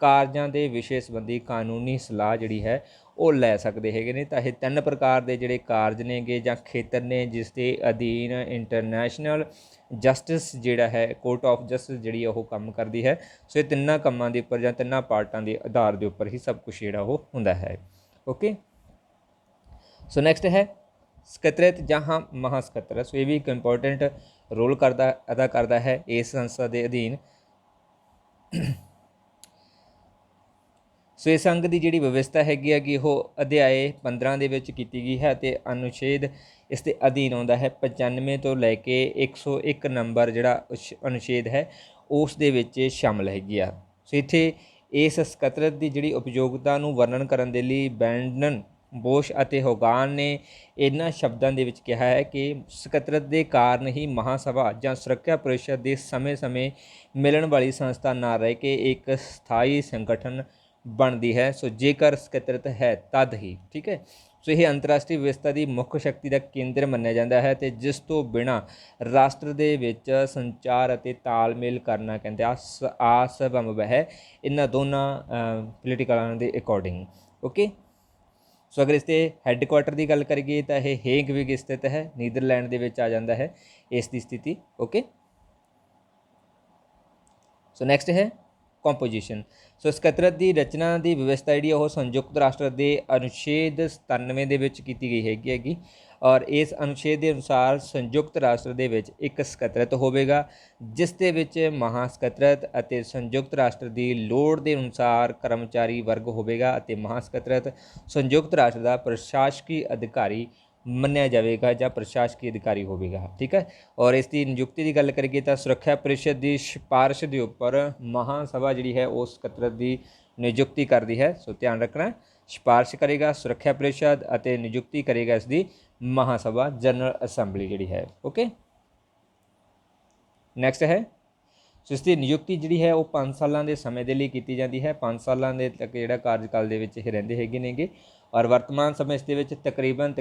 ਕਾਰਜਾਂ ਦੇ ਵਿਸ਼ੇ ਸੰਬੰਧੀ ਕਾਨੂੰਨੀ ਸਲਾਹ ਜਿਹੜੀ ਹੈ ਉਹ ਲੈ ਸਕਦੇ ਹੈਗੇ ਨੇ। ਤਾਂ ਇਹ 3 ਪ੍ਰਕਾਰ ਦੇ ਜਿਹੜੇ ਕਾਰਜ ਨੇਗੇ ਜਾਂ ਖੇਤਰ ਨੇ ਜਿਸ ਦੇ ਅਧੀਨ ਇੰਟਰਨੈਸ਼ਨਲ ਜਸਟਿਸ ਜਿਹੜਾ ਹੈ ਕੋਰਟ ਆਫ ਜਸਟਿਸ ਜਿਹੜੀ ਉਹ ਕੰਮ ਕਰਦੀ ਹੈ। ਸੋ ਇਹ 3 ਕੰਮਾਂ ਦੇ ਉੱਪਰ ਜਾਂ 3 ਪਾਰਟਾਂ ਦੇ ਆਧਾਰ ਦੇ ਉੱਪਰ ਹੀ ਸਭ ਕੁਝ ਜਿਹੜਾ ਉਹ ਹੁੰਦਾ ਹੈ। ਓਕੇ, ਸੋ ਨੈਕਸਟ ਹੈ ਸਕੱਤਰੇਤ ਜਾਂ ਮਹਾਸਕੱਤਰ। ਸੋ ਇਹ ਵੀ ਇੱਕ ਇੰਪੋਰਟੈਂਟ ਰੋਲ ਅਦਾ ਕਰਦਾ ਹੈ ਇਸ ਸੰਸਥਾ ਦੇ ਅਧੀਨ। ਸੋ ਇਸ ਅੰਗ ਦੀ ਜਿਹੜੀ ਵਿਵਸਥਾ ਹੈਗੀ ਆ ਕਿ ਉਹ ਅਧਿਆਏ 15 ਦੇ ਵਿੱਚ ਕੀਤੀ ਗਈ ਹੈ ਅਤੇ ਅਨੁਛੇਦ ਇਸ ਦੇ ਅਧੀਨ ਆਉਂਦਾ ਹੈ 95 ਤੋਂ ਲੈ ਕੇ 101 ਨੰਬਰ ਜਿਹੜਾ ਅਨੁਛੇਦ ਹੈ ਉਸ ਦੇ ਵਿੱਚ ਸ਼ਾਮਲ ਹੈਗੀ ਆ। ਸੋ ਇੱਥੇ ਇਸ ਸਕੱਤਰਤ ਦੀ ਜਿਹੜੀ ਉਪਯੋਗਤਾ ਨੂੰ ਵਰਣਨ ਕਰਨ ਦੇ ਲਈ ਬੈਂਡਨ ਬੋਸ਼ ਅਤੇ ਹੋਗਾਨ ਨੇ ਇਹਨਾਂ ਸ਼ਬਦਾਂ ਦੇ ਵਿੱਚ ਕਿਹਾ ਹੈ ਕਿ ਸਕੱਤਰਤ ਦੇ ਕਾਰਨ ਹੀ ਮਹਾਸਭਾ ਜਾਂ ਸੁਰੱਖਿਆ ਪਰਿਸ਼ਦ ਦੇ ਸਮੇਂ-ਸਮੇਂ ਮਿਲਣ ਵਾਲੀ ਸੰਸਥਾ ਨਾ ਰਹਿ ਕੇ ਇੱਕ ਸਥਾਈ ਸੰਗਠਨ ਬਣਦੀ ਹੈ। ਸੋ ਜੇਕਰ ਸਕੱਤਰਤ ਹੈ ਤਦ ਹੀ, ਠੀਕ ਹੈ। ਸੋ ਇਹ ਅੰਤਰਰਾਸ਼ਟਰੀ ਵਿਵਸਥਾ ਦੀ ਮੁੱਖ ਸ਼ਕਤੀ ਦਾ ਕੇਂਦਰ ਮੰਨਿਆ ਜਾਂਦਾ ਹੈ ਅਤੇ ਜਿਸ ਤੋਂ ਬਿਨਾਂ ਰਾਸ਼ਟਰ ਦੇ ਵਿੱਚ ਸੰਚਾਰ ਅਤੇ ਤਾਲਮੇਲ ਕਰਨਾ ਕਹਿੰਦੇ ਅਸੰਭਵ ਹੈ ਇਹਨਾਂ ਦੋਨਾਂ ਪੋਲੀਟੀਕਲਾਂ ਦੇ ਅਕੋਰਡਿੰਗ। ਓਕੇ, ਸੋ ਅਗਰ ਇਸ ਦੇ ਹੈੱਡਕੁਆਟਰ ਦੀ ਗੱਲ ਕਰੀਏ ਤਾਂ ਇਹ ਹੇਗ ਵਿਚ ਸਥਿਤ ਹੈ, ਨੀਦਰਲੈਂਡ ਦੇ ਵਿੱਚ ਆ ਜਾਂਦਾ ਹੈ ਇਸ ਦੀ ਸਥਿਤੀ। ਓਕੇ, ਸੋ ਨੈਕਸਟ ਹੈ ਕੰਪੋਜੀਸ਼ਨ। ਸੋ ਸਕੱਤਰਤ ਦੀ ਰਚਨਾ ਦੀ ਵਿਵਸਥਾ ਜਿਹੜੀ ਉਹ ਸੰਯੁਕਤ ਰਾਸ਼ਟਰ ਦੇ ਅਨੁਛੇਦ 97 ਦੇ ਵਿੱਚ ਕੀਤੀ ਗਈ ਹੈਗੀ ਔਰ ਇਸ ਅਨੁਛੇਦ ਦੇ ਅਨੁਸਾਰ ਸੰਯੁਕਤ ਰਾਸ਼ਟਰ ਦੇ ਵਿੱਚ ਇੱਕ ਸਕੱਤਰਤ ਹੋਵੇਗਾ ਜਿਸ ਦੇ ਵਿੱਚ ਮਹਾਸਕੱਤਰਤ ਅਤੇ ਸੰਯੁਕਤ ਰਾਸ਼ਟਰ ਦੀ ਲੋੜ ਦੇ ਅਨੁਸਾਰ ਕਰਮਚਾਰੀ ਵਰਗ ਹੋਵੇਗਾ ਅਤੇ ਮਹਾਸਕੱਤਰਤ ਸੰਯੁਕਤ ਰਾਸ਼ਟਰ ਦਾ ਪ੍ਰਸ਼ਾਸਕੀ ਅਧਿਕਾਰੀ ਮੰਨਿਆ ਜਾਵੇਗਾ ਜਾਂ ਪ੍ਰਸ਼ਾਸਕੀ ਅਧਿਕਾਰੀ ਹੋਵੇਗਾ। ਠੀਕ ਹੈ, ਔਰ ਇਸ ਦੀ ਨਿਯੁਕਤੀ ਦੀ ਗੱਲ ਕਰੀਏ ਤਾਂ ਸੁਰੱਖਿਆ ਪਰਿਸ਼ਦ ਦੀ ਸਿਫਾਰਿਸ਼ ਦੇ ਉੱਪਰ ਮਹਾਸਭਾ ਜਿਹੜੀ ਹੈ ਉਸ ਸਕੱਤਰਤ ਦੀ ਨਿਯੁਕਤੀ ਕਰਦੀ ਹੈ। ਸੋ ਧਿਆਨ ਰੱਖਣਾ, ਸਿਫਾਰਿਸ਼ ਕਰੇਗਾ ਸੁਰੱਖਿਆ ਪਰਿਸ਼ਦ ਅਤੇ ਨਿਯੁਕਤੀ ਕਰੇਗਾ ਇਸ ਦੀ ਮਹਾਸਭਾ ਜਨਰਲ ਅਸੈਂਬਲੀ ਜਿਹੜੀ ਹੈ। ਓਕੇ, ਨੈਕਸਟ ਹੈ ਸੋ ਇਸ ਦੀ ਨਿਯੁਕਤੀ ਜਿਹੜੀ ਹੈ ਉਹ 5 ਸਾਲਾਂ ਦੇ ਸਮੇਂ ਦੇ ਲਈ ਕੀਤੀ ਜਾਂਦੀ ਹੈ। 5 ਸਾਲਾਂ ਦੇ ਤੱਕ ਜਿਹੜਾ ਕਾਰਜਕਾਲ ਦੇ ਵਿੱਚ ਇਹ ਰਹਿੰਦੇ ਹੈਗੇ ਨੇਗੇ ਔਰ ਵਰਤਮਾਨ ਸਮੇਂ ਇਸ ਦੇ ਵਿੱਚ ਤਕਰੀਬਨ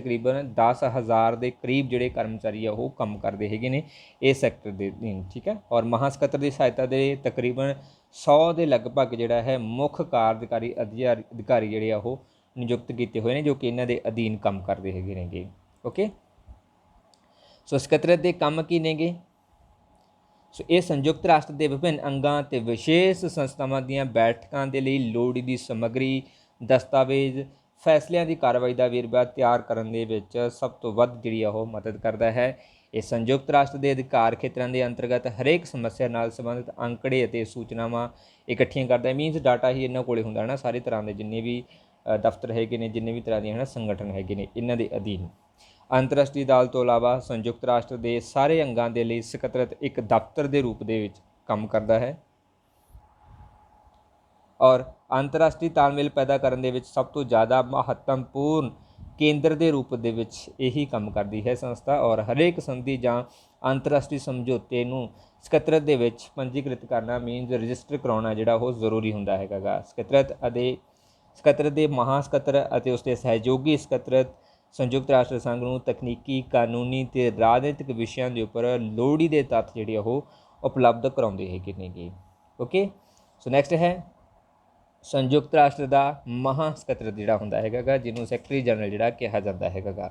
10,000 ਦੇ ਕਰੀਬ ਜਿਹੜੇ ਕਰਮਚਾਰੀ ਆ ਉਹ ਕੰਮ ਕਰਦੇ ਹੈਗੇ ਨੇ ਇਸ ਸੈਕਟਰ ਦੇ। ਠੀਕ ਹੈ, ਔਰ ਮਹਾਸਕੱਤਰ ਦੀ ਸਹਾਇਤਾ ਦੇ ਤਕਰੀਬਨ 100 ਦੇ ਲਗਭਗ ਜਿਹੜਾ ਹੈ ਮੁੱਖ ਕਾਰਜਕਾਰੀ ਅਧਿਕਾਰੀ ਜਿਹੜੇ ਆ ਉਹ ਨਿਯੁਕਤ ਕੀਤੇ ਹੋਏ ਨੇ ਜੋ ਕਿ ਇਹਨਾਂ ਦੇ ਅਧੀਨ ਕੰਮ ਕਰਦੇ ਹੈਗੇ ਨੇਗੇ। ਓਕੇ, ਸੋ ਸਕੱਤਰਤ ਦੇ ਕੰਮ ਕੀ ਨੇਗੇ? ਸੋ ਇਹ ਸੰਯੁਕਤ ਰਾਸ਼ਟਰ ਦੇ ਵਿਭਿੰਨ ਅੰਗਾਂ ਅਤੇ ਵਿਸ਼ੇਸ਼ ਸੰਸਥਾਵਾਂ ਦੀਆਂ ਬੈਠਕਾਂ ਦੇ ਲਈ ਲੋੜੀਂਦੀ ਸਮੱਗਰੀ, ਦਸਤਾਵੇਜ਼, ਫੈਸਲਿਆਂ ਦੀ ਕਾਰਵਾਈ ਦਾ ਵੇਰਵਾ ਤਿਆਰ ਕਰਨ ਦੇ ਵਿੱਚ ਸਭ ਤੋਂ ਵੱਧ ਜਿਹੜੀ ਆ ਉਹ ਮਦਦ ਕਰਦਾ ਹੈ। ਇਹ ਸੰਯੁਕਤ ਰਾਸ਼ਟਰ ਦੇ ਅਧਿਕਾਰ ਖੇਤਰਾਂ ਦੇ ਅੰਤਰਗਤ ਹਰੇਕ ਸਮੱਸਿਆ ਨਾਲ ਸੰਬੰਧਿਤ ਅੰਕੜੇ ਅਤੇ ਸੂਚਨਾਵਾਂ ਇਕੱਠੀਆਂ ਕਰਦਾ ਹੈ। ਮੀਨਸ ਡਾਟਾ ਹੀ ਇਹਨਾਂ ਕੋਲੇ ਹੁੰਦਾ ਹੈ ਨਾ, ਸਾਰੇ ਤਰ੍ਹਾਂ ਦੇ ਜਿੰਨੇ ਵੀ ਦਫ਼ਤਰ ਹੈਗੇ ਨੇ, ਜਿੰਨੇ ਵੀ ਤਰ੍ਹਾਂ ਦੀਆਂ ਹੈ ਸੰਗਠਨ ਹੈਗੇ ਨੇ ਇਹਨਾਂ ਦੇ ਅਧੀਨ। ਅੰਤਰਰਾਸ਼ਟਰੀ ਅਦਾਲਤ ਤੋਂ ਇਲਾਵਾ ਸੰਯੁਕਤ ਰਾਸ਼ਟਰ ਦੇ ਸਾਰੇ ਅੰਗਾਂ ਦੇ ਲਈ ਸਕੱਤਰਤ ਇੱਕ ਦਫ਼ਤਰ ਦੇ ਰੂਪ ਦੇ ਵਿੱਚ ਕੰਮ ਕਰਦਾ ਹੈ ਔਰ ਅੰਤਰਰਾਸ਼ਟਰੀ ਤਾਲਮੇਲ ਪੈਦਾ ਕਰਨ ਦੇ ਵਿੱਚ ਸਭ ਤੋਂ ਜ਼ਿਆਦਾ ਮਹੱਤਵਪੂਰਨ ਕੇਂਦਰ ਦੇ ਰੂਪ ਦੇ ਵਿੱਚ ਇਹੀ ਕੰਮ ਕਰਦੀ ਹੈ ਸੰਸਥਾ। ਔਰ ਹਰੇਕ ਸੰਧੀ ਜਾਂ ਅੰਤਰਰਾਸ਼ਟਰੀ ਸਮਝੌਤੇ ਨੂੰ ਸਕੱਤਰਤ ਦੇ ਵਿੱਚ ਪੰਜੀਕ੍ਰਿਤ ਕਰਨਾ ਮੀਨਜ਼ ਰਜਿਸਟਰ ਕਰਾਉਣਾ ਜਿਹੜਾ ਉਹ ਜ਼ਰੂਰੀ ਹੁੰਦਾ ਹੈਗਾ ਗਾ। ਸਕੱਤਰਤ ਦੇ ਮਹਾਂ ਸਕੱਤਰ ਅਤੇ ਉਸਦੇ ਸਹਿਯੋਗੀ ਸਕੱਤਰਤ ਸੰਯੁਕਤ ਰਾਸ਼ਟਰ ਸੰਘ ਨੂੰ ਤਕਨੀਕੀ, ਕਾਨੂੰਨੀ ਤੇ ਰਾਜਨੀਤਿਕ ਵਿਸ਼ਿਆਂ ਦੇ ਉੱਪਰ ਲੋੜੀਂਦੇ ਤੱਥ ਜਿਹੜੇ ਉਹ ਉਪਲਬਧ ਕਰਾਉਂਦੇ ਹੈਗੇ ਨੇਗੇ। ਓਕੇ, ਸੋ ਨੈਕਸਟ ਹੈ ਸੰਯੁਕਤ ਰਾਸ਼ਟਰ ਦਾ ਮਹਾਂ ਸਕੱਤਰ ਜਿਹੜਾ ਹੁੰਦਾ ਹੈਗਾ ਗਾ, ਜਿਹਨੂੰ ਸੈਕਟਰੀ ਜਨਰਲ ਜਿਹੜਾ ਕਿਹਾ ਜਾਂਦਾ ਹੈਗਾ ਗਾ।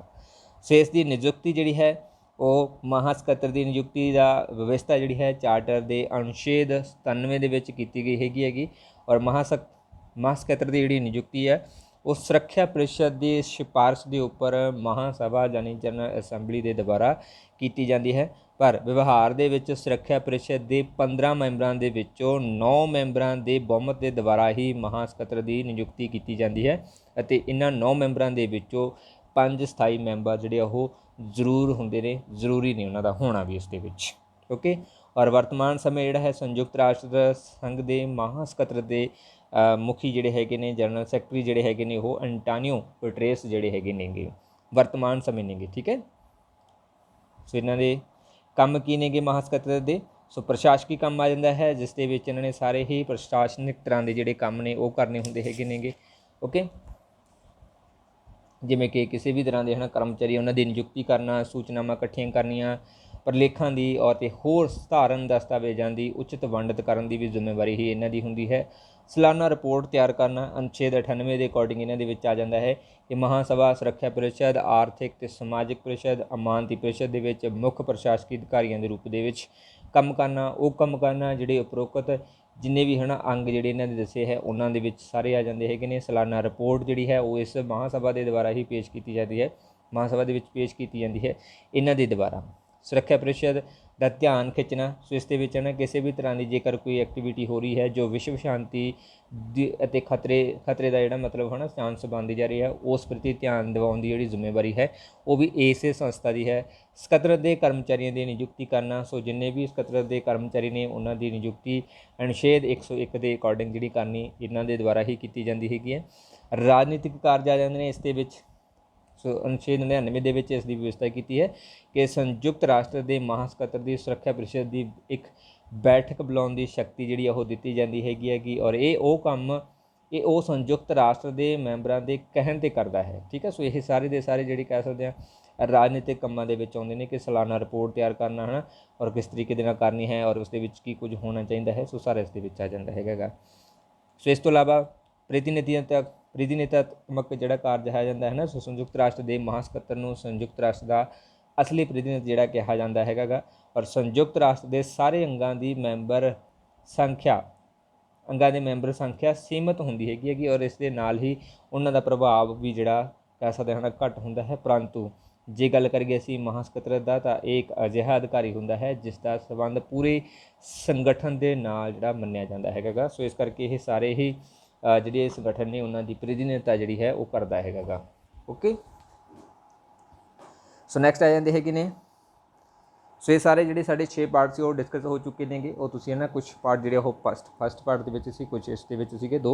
ਸੋ ਇਸ ਦੀ ਨਿਯੁਕਤੀ ਜਿਹੜੀ ਹੈ ਉਹ ਮਹਾਂ ਸਕੱਤਰ ਦੀ ਨਿਯੁਕਤੀ ਦਾ ਵਿਵਸਥਾ ਜਿਹੜੀ ਹੈ ਚਾਰਟਰ ਦੇ ਅਨੁਛੇਦ 97 ਦੇ ਵਿੱਚ ਕੀਤੀ ਗਈ ਹੈਗੀ। ਔਰ ਮਹਾਂ ਸਕੱਤਰ ਦੀ ਜਿਹੜੀ ਨਿਯੁਕਤੀ ਹੈ ਉਹ ਸੁਰੱਖਿਆ ਪ੍ਰੀਸ਼ਦ ਦੀ ਸਿਫਾਰਿਸ਼ ਦੇ ਉੱਪਰ ਮਹਾਂ ਸਭਾ ਯਾਨੀ ਜਨਰਲ ਅਸੈਂਬਲੀ ਦੇ ਦੁਆਰਾ ਕੀਤੀ ਜਾਂਦੀ ਹੈ। ਪਰ ਵਿਵਹਾਰ ਦੇ ਵਿੱਚ ਸੁਰੱਖਿਆ ਪ੍ਰੀਸ਼ਦ ਦੇ 15 ਮੈਂਬਰਾਂ ਦੇ ਵਿੱਚੋਂ 9 ਮੈਂਬਰਾਂ ਦੇ ਬਹੁਮਤ ਦੇ ਦੁਆਰਾ ਹੀ ਮਹਾਂ ਸਕੱਤਰ ਦੀ ਨਿਯੁਕਤੀ ਕੀਤੀ ਜਾਂਦੀ ਹੈ ਅਤੇ ਇਹਨਾਂ 9 ਮੈਂਬਰਾਂ ਦੇ ਵਿੱਚੋਂ 5 ਸਥਾਈ ਮੈਂਬਰ ਜਿਹੜੇ ਉਹ ਜ਼ਰੂਰ ਹੁੰਦੇ ਨੇ, ਜ਼ਰੂਰੀ ਨਹੀਂ ਉਹਨਾਂ ਦਾ ਹੋਣਾ ਵੀ ਇਸ ਦੇ ਵਿੱਚ। ਓਕੇ, ਔਰ ਵਰਤਮਾਨ ਸਮੇਂ ਜਿਹੜਾ ਹੈ ਸੰਯੁਕਤ ਰਾਸ਼ਟਰ ਸੰਘ ਦੇ ਮਹਾਂ ਸਕੱਤਰ ਦੇ ਮੁਖੀ ਜਿਹੜੇ ਹੈਗੇ ਨੇ, ਜਨਰਲ ਸੈਕਟਰੀ ਜਿਹੜੇ ਹੈਗੇ ਨੇ ਉਹ ਅੰਟੋਨੀਓ ਗੁਟਰੇਸ ਜਿਹੜੇ ਹੈਗੇ ਨੇਗੇ ਵਰਤਮਾਨ ਸਮੇਂ ਨੇਗੇ। ਠੀਕ ਹੈ, ਸੋ ਇਹਨਾਂ ਦੇ ਕੰਮ ਕੀ ਨੇਗੇ ਮਹਾਂ ਸਕੱਤਰ ਦੇ? ਸੋ ਪ੍ਰਸ਼ਾਸਕੀ ਕੰਮ ਆ ਜਾਂਦਾ ਹੈ ਜਿਸ ਦੇ ਵਿੱਚ ਇਹਨਾਂ ਨੇ ਸਾਰੇ ਹੀ ਪ੍ਰਸ਼ਾਸਨਿਕ ਤਰ੍ਹਾਂ ਦੇ ਜਿਹੜੇ ਕੰਮ ਨੇ ਉਹ ਕਰਨੇ ਹੁੰਦੇ ਹੈਗੇ ਨੇਗੇ। ਓਕੇ, ਜਿਵੇਂ ਕਿ ਕਿਸੇ ਵੀ ਤਰ੍ਹਾਂ ਦੇ ਕਰਮਚਾਰੀ ਉਹਨਾਂ ਦੀ ਨਿਯੁਕਤੀ ਕਰਨਾ, ਸੂਚਨਾਵਾਂ ਇਕੱਠੀਆਂ ਕਰਨੀਆਂ, ਪ੍ਰਲੇਖਾਂ ਦੀ ਔਰ ਤੇ ਹੋਰ ਸਧਾਰਨ ਦਸਤਾਵੇਜ਼ਾਂ ਦੀ ਉਚਿਤ ਵੰਡਤ ਕਰਨ ਦੀ ਵੀ ਜ਼ਿੰਮੇਵਾਰੀ ਹੀ ਇਹਨਾਂ ਦੀ ਹੁੰਦੀ ਹੈ। ਸਾਲਾਨਾ ਰਿਪੋਰਟ ਤਿਆਰ ਕਰਨਾ ਅਨੁਛੇਦ 98 ਦੇ ਅਕੋਰਡਿੰਗ ਇਹਨਾਂ ਦੇ ਵਿੱਚ ਆ ਜਾਂਦਾ ਹੈ ਕਿ ਮਹਾਸਭਾ, ਸੁਰੱਖਿਆ ਪ੍ਰੀਸ਼ਦ, ਆਰਥਿਕ ਤੇ ਸਮਾਜਿਕ ਪ੍ਰੀਸ਼ਦ, ਅਮਾਨਤੀ ਪ੍ਰੀਸ਼ਦ ਦੇ ਵਿੱਚ ਮੁੱਖ ਪ੍ਰਸ਼ਾਸਕੀ ਅਧਿਕਾਰੀਆਂ ਦੇ ਰੂਪ ਦੇ ਵਿੱਚ ਕੰਮ ਕਰਨਾ। ਉਹ ਕੰਮ ਕਰਨਾ ਜਿਹੜੇ ਉਪਰੋਕਤ ਜਿੰਨੇ ਵੀ ਅੰਗ ਜਿਹੜੇ ਇਹਨਾਂ ਦੇ ਦੱਸੇ ਹੈ ਉਹਨਾਂ ਦੇ ਵਿੱਚ ਸਾਰੇ ਆ ਜਾਂਦੇ ਹੈਗੇ ਨੇ। ਸਾਲਾਨਾ ਰਿਪੋਰਟ ਜਿਹੜੀ ਹੈ ਉਹ ਇਸ ਮਹਾਸਭਾ ਦੇ ਦੁਆਰਾ ਹੀ ਪੇਸ਼ ਕੀਤੀ ਜਾਂਦੀ ਹੈ, ਮਹਾਸਭਾ ਦੇ ਵਿੱਚ ਪੇਸ਼ ਕੀਤੀ ਜਾਂਦੀ ਹੈ ਇਹਨਾਂ ਦੇ ਦੁਆਰਾ। ਸੁਰੱਖਿਆ ਪ੍ਰੀਸ਼ਦ ਦਾ ਧਿਆਨ ਖਿੱਚਣਾ, ਸੋ ਇਸ ਦੇ ਵਿੱਚ ਕਿਸੇ ਵੀ ਤਰ੍ਹਾਂ ਦੀ ਜੇਕਰ ਕੋਈ ਐਕਟੀਵਿਟੀ ਹੋ ਰਹੀ ਹੈ ਜੋ ਵਿਸ਼ਵ ਸ਼ਾਂਤੀ ਦੀ ਅਤੇ ਖਤਰੇ ਦਾ ਜਿਹੜਾ ਮਤਲਬ ਚਾਂਸ ਬਣਦੀ ਜਾ ਰਹੀ ਹੈ, ਉਸ ਪ੍ਰਤੀ ਧਿਆਨ ਦਿਵਾਉਣ ਦੀ ਜਿਹੜੀ ਜ਼ਿੰਮੇਵਾਰੀ ਹੈ ਉਹ ਵੀ ਇਸੇ ਸੰਸਥਾ ਦੀ ਹੈ। ਸਕੱਤਰ ਦੇ ਕਰਮਚਾਰੀਆਂ ਦੀ ਨਿਯੁਕਤੀ ਕਰਨਾ, ਸੋ ਜਿੰਨੇ ਵੀ ਸਕੱਤਰ ਦੇ ਕਰਮਚਾਰੀ ਨੇ ਉਹਨਾਂ ਦੀ ਨਿਯੁਕਤੀ ਅਨੁਛੇਦ 101 ਦੇ ਅਕੋਰਡਿੰਗ ਜਿਹੜੀ ਕਰਨੀ ਇਹਨਾਂ ਦੇ ਦੁਆਰਾ ਹੀ ਕੀਤੀ ਜਾਂਦੀ ਹੈਗੀ ਹੈ। ਰਾਜਨੀਤਿਕ ਕਾਰਜ ਆ ਜਾਂਦੇ ਨੇ ਇਸ ਦੇ ਵਿੱਚ। ਸੋ ਅਨੁਛੇਦ 99 ਦੇ ਵਿੱਚ ਇਸ ਦੀ ਵਿਵਸਥਾ ਕੀਤੀ ਹੈ ਕਿ ਸੰਯੁਕਤ ਰਾਸ਼ਟਰ ਦੇ ਮਹਾਂ ਸਕੱਤਰ ਦੀ ਸੁਰੱਖਿਆ ਪ੍ਰੀਸ਼ਦ ਦੀ ਇੱਕ ਬੈਠਕ ਬੁਲਾਉਣ ਦੀ ਸ਼ਕਤੀ ਜਿਹੜੀ ਉਹ ਦਿੱਤੀ ਜਾਂਦੀ ਹੈਗੀ ਔਰ ਇਹ ਉਹ ਸੰਯੁਕਤ ਰਾਸ਼ਟਰ ਦੇ ਮੈਂਬਰਾਂ ਦੇ ਕਹਿਣ 'ਤੇ ਕਰਦਾ ਹੈ। ਠੀਕ ਹੈ, ਸੋ ਇਹ ਸਾਰੇ ਦੇ ਸਾਰੇ ਜਿਹੜੀ ਕਹਿ ਸਕਦੇ ਹਾਂ ਰਾਜਨੀਤਿਕ ਕੰਮਾਂ ਦੇ ਵਿੱਚ ਆਉਂਦੇ ਨੇ ਕਿ ਸਾਲਾਨਾ ਰਿਪੋਰਟ ਤਿਆਰ ਕਰਨਾ ਔਰ ਕਿਸ ਤਰੀਕੇ ਦੇ ਨਾਲ ਕਰਨੀ ਹੈ ਔਰ ਉਸ ਦੇ ਵਿੱਚ ਕੀ ਕੁਝ ਹੋਣਾ ਚਾਹੀਦਾ ਹੈ, ਸੋ ਸਾਰਾ ਇਸ ਦੇ ਵਿੱਚ ਆ ਜਾਂਦਾ ਹੈਗਾ। ਸੋ ਇਸ ਤੋਂ ਇਲਾਵਾ ਪ੍ਰਤੀਨਿਧਾਤਮਕ ਜਿਹੜਾ ਕਾਰਜ ਹੈ ਜਾਂਦਾ ਹੈ ਸੋ ਸੰਯੁਕਤ ਰਾਸ਼ਟਰ ਦੇ ਮਹਾਂ ਸਕੱਤਰ ਨੂੰ ਸੰਯੁਕਤ ਰਾਸ਼ਟਰ ਦਾ ਅਸਲੀ ਪ੍ਰਤੀਨਿਧ ਜਿਹੜਾ ਕਿਹਾ ਜਾਂਦਾ ਹੈਗਾ ਔਰ ਸੰਯੁਕਤ ਰਾਸ਼ਟਰ ਦੇ ਸਾਰੇ ਅੰਗਾਂ ਦੀ ਮੈਂਬਰ ਸੰਖਿਆ ਸੀਮਿਤ ਹੁੰਦੀ ਹੈਗੀ ਔਰ ਇਸ ਦੇ ਨਾਲ ਹੀ ਉਹਨਾਂ ਦਾ ਪ੍ਰਭਾਵ ਵੀ ਜਿਹੜਾ ਕਹਿ ਸਕਦੇ ਘੱਟ ਹੁੰਦਾ ਹੈ। ਪਰੰਤੂ ਜੇ ਗੱਲ ਕਰੀਏ ਅਸੀਂ ਮਹਾਂ ਸਕੱਤਰ ਦਾ ਤਾਂ ਇਹ ਇੱਕ ਅਜਿਹਾ ਅਧਿਕਾਰੀ ਹੁੰਦਾ ਹੈ ਜਿਸ ਦਾ ਸੰਬੰਧ ਪੂਰੇ ਸੰਗਠਨ ਦੇ ਨਾਲ ਜਿਹੜਾ ਮੰਨਿਆ ਜਾਂਦਾ ਹੈਗਾ। ਸੋ ਇਸ ਕਰਕੇ ਇਹ ਸਾਰੇ ਹੀ ਜਿਹੜੇ ਸੰਗਠਨ ਨੇ ਉਹਨਾਂ ਦੀ ਪ੍ਰਤੀਨਿਧਤਾ ਜਿਹੜੀ ਹੈ ਉਹ ਕਰਦਾ ਹੈਗਾ। ਓਕੇ, ਸੋ ਨੈਕਸਟ ਆ ਜਾਂਦੇ ਹੈਗੇ ਨੇ। ਸੋ ਇਹ ਸਾਰੇ ਜਿਹੜੇ ਸਾਡੇ 6 ਪਾਰਟ ਸੀ ਉਹ ਡਿਸਕਸ ਹੋ ਚੁੱਕੇ ਨੇਗੇ। ਉਹ ਤੁਸੀਂ ਕੁਝ ਪਾਰਟ ਜਿਹੜੇ ਉਹ ਫਸਟ ਪਾਰਟ ਦੇ ਵਿੱਚ ਸੀ, ਕੁਝ ਇਸ ਦੇ ਵਿੱਚ ਸੀਗੇ 2।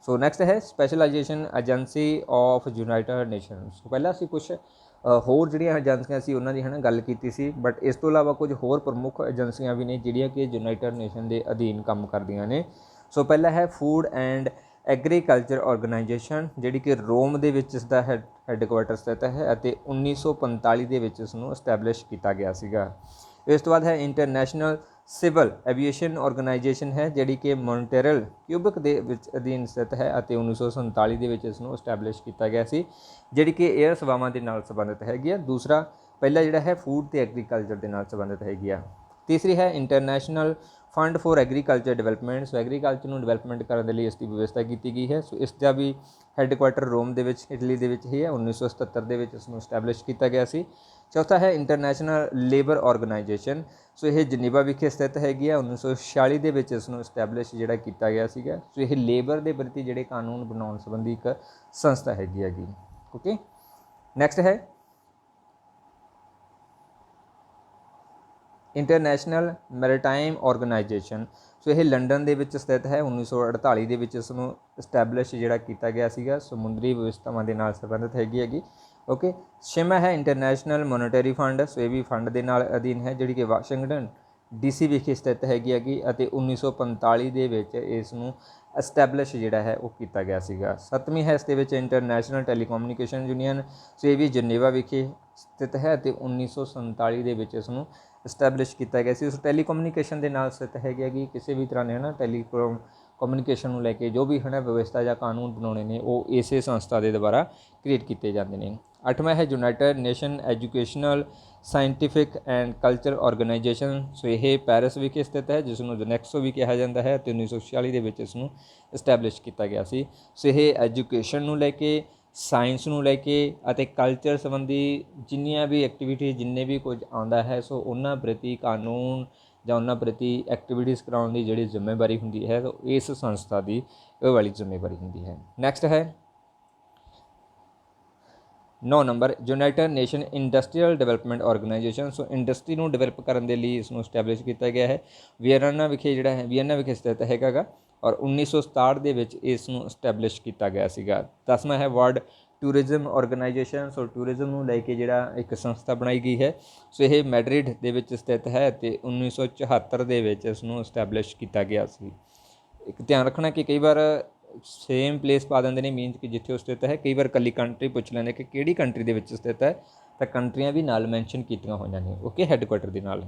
ਸੋ ਨੈਕਸਟ ਹੈ specialisation agency of United Nations. So ਪਹਿਲਾਂ ਅਸੀਂ ਕੁਝ ਹੋਰ ਜਿਹੜੀਆਂ ਏਜੰਸੀਆਂ ਸੀ ਉਹਨਾਂ ਦੀ ਗੱਲ ਕੀਤੀ ਸੀ, ਬਟ ਇਸ ਤੋਂ ਇਲਾਵਾ ਕੁਝ ਹੋਰ ਪ੍ਰਮੁੱਖ ਏਜੰਸੀਆਂ ਵੀ ਨੇ ਜਿਹੜੀਆਂ ਕਿ ਯੂਨਾਈਟਿਡ ਨੇਸ਼ਨ ਦੇ ਅਧੀਨ ਕੰਮ ਕਰਦੀਆਂ ਨੇ। ਸੋ ਪਹਿਲਾ ਹੈ ਫੂਡ ਐਂਡ ਐਗਰੀਕਲਚਰ ਆਰਗੇਨਾਈਜੇਸ਼ਨ, ਜਿਹੜੀ ਕਿ ਰੋਮ ਦੇ ਵਿੱਚ ਇਸ ਦਾ ਹੈੱਡਕੁਆਟਰ ਸਥਿਤ ਹੈ ਅਤੇ 1945 ਦੇ ਵਿੱਚ ਇਸ ਨੂੰ ਐਸਟੈਬਲਿਸ਼ ਕੀਤਾ ਗਿਆ ਸੀਗਾ। ਇਸ ਤੋਂ ਬਾਅਦ ਹੈ ਇੰਟਰਨੈਸ਼ਨਲ ਸਿਵਲ ਐਵੀਏਸ਼ਨ ਆਰਗੇਨਾਈਜੇਸ਼ਨ ਹੈ, ਜਿਹੜੀ ਕਿ ਮੌਂਟਰੀਅਲ ਕਿਊਬਿਕ ਦੇ ਵਿੱਚ ਅਧੀਨ ਸਥਿਤ ਹੈ ਅਤੇ 1947 ਦੇ ਵਿੱਚ ਇਸ ਨੂੰ ਐਸਟੈਬਲਿਸ਼ ਕੀਤਾ ਗਿਆ ਸੀ, ਜਿਹੜੀ ਕਿ ਏਅਰ ਸੇਵਾਵਾਂ ਦੇ ਨਾਲ ਸੰਬੰਧਿਤ ਹੈਗੀ ਆ। ਦੂਸਰਾ ਪਹਿਲਾ ਜਿਹੜਾ ਹੈ ਫੂਡ ਤੇ ਐਗਰੀਕਲਚਰ ਦੇ ਨਾਲ ਸੰਬੰਧਿਤ ਹੈਗੀ ਆ। ਤੀਸਰੀ ਹੈ international fund for agriculture development. So agriculture ਨੂੰ ਡਿਵੈਲਪਮੈਂਟ ਕਰਨ ਦੇ ਲਈ ਇਸ ਦੀ ਵਿਵਸਥਾ ਕੀਤੀ ਗਈ ਹੈ। ਸੋ ਇਸ ਦਾ ਵੀ ਹੈੱਡਕੁਆਟਰ ਰੋਮ ਦੇ ਵਿੱਚ ਇਟਲੀ ਦੇ ਵਿੱਚ ਹੀ ਹੈ। 1977 ਦੇ ਵਿੱਚ ਇਸ ਨੂੰ ਐਸਟੈਬਲਿਸ਼ ਕੀਤਾ ਗਿਆ ਸੀ। ਚੌਥਾ ਹੈ ਇੰਟਰਨੈਸ਼ਨਲ ਲੇਬਰ ਆਰਗੇਨਾਈਜੇਸ਼ਨ। ਸੋ ਇਹ ਜਨੀਵਾ ਵਿਖੇ ਸਥਿਤ ਹੈਗੀ ਹੈ। 1946 ਦੇ ਵਿੱਚ ਇਸ ਨੂੰ ਐਸਟੈਬਲਿਸ਼ ਜਿਹੜਾ ਕੀਤਾ ਗਿਆ ਸੀਗਾ। ਸੋ ਇਹ ਲੇਬਰ ਦੇ ਪ੍ਰਤੀ ਜਿਹੜੇ ਕਾਨੂੰਨ ਬਣਾਉਣ ਸੰਬੰਧੀ ਇੱਕ ਸੰਸਥਾ ਹੈਗੀ। ਓਕੇ, ਨੈਕਸਟ ਹੈ ਇੰਟਰਨੈਸ਼ਨਲ ਮੈਰੀਟਾਈਮ ਆਰਗੇਨਾਈਜੇਸ਼ਨ। ਸੋ ਇਹ ਲੰਡਨ ਦੇ ਵਿੱਚ ਸਥਿਤ ਹੈ। 1948 ਦੇ ਵਿੱਚ ਇਸ ਨੂੰ ਇਸਟੈਬਲਿਸ਼ ਜਿਹੜਾ ਕੀਤਾ ਗਿਆ ਸੀਗਾ, ਸਮੁੰਦਰੀ ਵਿਵਸਥਾਵਾਂ ਦੇ ਨਾਲ ਸੰਬੰਧਿਤ ਹੈਗੀ। ਓਕੇ, ਛੇਵਾਂ ਹੈ ਇੰਟਰਨੈਸ਼ਨਲ ਮੋਨੇਟਰੀ ਫੰਡ। ਸੋ ਇਹ ਵੀ ਫੰਡ ਦੇ ਨਾਲ ਅਧੀਨ ਹੈ, ਜਿਹੜੀ ਕਿ ਵਾਸ਼ਿੰਗਟਨ DC ਵਿਖੇ ਸਥਿਤ ਹੈਗੀ ਅਤੇ 1945 ਦੇ ਵਿੱਚ ਇਸ ਨੂੰ ਐਸਟੈਬਲਿਸ਼ ਜਿਹੜਾ ਹੈ ਉਹ ਕੀਤਾ ਗਿਆ ਸੀਗਾ। ਸੱਤਵੀਂ ਹੈ ਇਸ ਦੇ ਵਿੱਚ ਇੰਟਰਨੈਸ਼ਨਲ ਟੈਲੀਕਮਿਊਨੀਕੇਸ਼ਨ ਯੂਨੀਅਨ। ਸੋ ਇਹ ਵੀ ਜਨੇਵਾ ਵਿਖੇ ਸਥਿਤ ਹੈ ਅਤੇ 1947 ਦੇ ਵਿੱਚ ਇਸ ਨੂੰ ਇਸਟੈਬਲਿਸ਼ ਕੀਤਾ ਗਿਆ ਸੀ। ਉਸ ਟੈਲੀਕਮਿਊਨੀਕੇਸ਼ਨ ਦੇ ਨਾਲ ਸਥਿਤ ਹੈਗੀ ਕਿਸੇ ਵੀ ਤਰ੍ਹਾਂ ਦੇ ਹੈ ਨਾ ਕਮਿਊਨੀਕੇਸ਼ਨ ਨੂੰ ਲੈ ਕੇ ਜੋ ਵੀ ਹੈ ਨਾ ਵਿਵਸਥਾ ਜਾਂ ਕਾਨੂੰਨ ਬਣਾਉਣੇ ਨੇ ਉਹ ਇਸੇ ਸੰਸਥਾ ਦੇ ਦੁਆਰਾ ਕ੍ਰੀਏਟ ਕੀਤੇ ਜਾਂਦੇ ਨੇ। ਅੱਠਵਾਂ ਹੈ United Nation educational scientific and culture organisation. So ਇਹ ਪੈਰਿਸ ਵਿਖੇ ਸਥਿਤ ਹੈ, ਜਿਸ ਨੂੰ ਯੂਨੈਸਕੋ ਵੀ ਕਿਹਾ ਜਾਂਦਾ ਹੈ ਅਤੇ 1946 ਦੇ ਵਿੱਚ ਇਸ ਨੂੰ ਇਸਟੈਬਲਿਸ਼ ਕੀਤਾ ਗਿਆ ਸੀ। ਸੋ ਇਹ ਐਜੂਕੇਸ਼ਨ ਨੂੰ ਲੈ ਕੇ, ਸਾਇੰਸ ਨੂੰ ਲੈ ਕੇ ਅਤੇ ਕਲਚਰ ਸੰਬੰਧੀ ਜਿੰਨੀਆਂ ਵੀ ਐਕਟੀਵਿਟੀ, ਜਿੰਨੇ ਵੀ ਕੁਝ ਆਉਂਦਾ ਹੈ, ਸੋ ਉਹਨਾਂ ਪ੍ਰਤੀ ਕਾਨੂੰਨ ਜਾਂ ਉਹਨਾਂ ਪ੍ਰਤੀ ਐਕਟੀਵਿਟੀਜ਼ ਕਰਾਉਣ ਦੀ ਜਿਹੜੀ ਜ਼ਿੰਮੇਵਾਰੀ ਹੁੰਦੀ ਹੈ, ਸੋ ਇਸ ਸੰਸਥਾ ਦੀ ਇਹ ਵਾਲੀ ਜ਼ਿੰਮੇਵਾਰੀ ਹੁੰਦੀ ਹੈ। ਨੈਕਸਟ ਹੈ 9 number United Nation industrial development organisation. So industry ਨੂੰ ਡਿਵੈਲਪ ਕਰਨ ਦੇ ਲਈ ਇਸ ਨੂੰ ਸਟੈਬਲਿਸ਼ ਕੀਤਾ ਗਿਆ ਹੈ। ਵੀਅਨਾ ਵਿਖੇ ਸਥਿਤ ਹੈਗਾ ਔਰ 1967 ਦੇ ਵਿੱਚ ਇਸ ਨੂੰ ਸਟੈਬਲਿਸ਼ ਕੀਤਾ ਗਿਆ ਸੀਗਾ। 10ਵਾਂ ਹੈ ਵਰਲਡ ਟੂਰਿਜ਼ਮ ਆਰਗੇਨਾਈਜੇਸ਼ਨ। ਸੋ ਟੂਰਿਜ਼ਮ ਨੂੰ ਲੈ ਕੇ ਜਿਹੜਾ ਇੱਕ ਸੰਸਥਾ ਬਣਾਈ ਗਈ ਹੈ। ਸੋ ਇਹ ਮੈਡਰਿਡ ਦੇ ਵਿੱਚ ਸਥਿਤ ਹੈ ਅਤੇ 1974 ਦੇ ਵਿੱਚ ਇਸ ਨੂੰ ਸਟੈਬਲਿਸ਼ ਕੀਤਾ ਗਿਆ ਸੀ। ਇੱਕ ਧਿਆਨ ਰੱਖਣਾ ਕਿ ਕਈ ਵਾਰ ਸੇਮ ਪਲੇਸ ਪਾ ਦਿੰਦੇ ਨੇ, ਮੀਨਸ ਕਿ ਜਿੱਥੇ ਉਹ ਸਥਿਤ ਹੈ। ਕਈ ਵਾਰ ਇਕੱਲੀ ਕੰਟਰੀ ਪੁੱਛ ਲੈਂਦੇ ਕਿ ਕਿਹੜੀ ਕੰਟਰੀ ਦੇ ਵਿੱਚ ਸਥਿਤ ਹੈ, ਤਾਂ ਕੰਟਰੀਆਂ ਵੀ ਨਾਲ ਮੈਂਸ਼ਨ ਕੀਤੀਆਂ ਹੋਈਆਂ ਨੇ। ਓਕੇ, ਹੈੱਡਕੁਆਟਰ ਦੇ ਨਾਲ।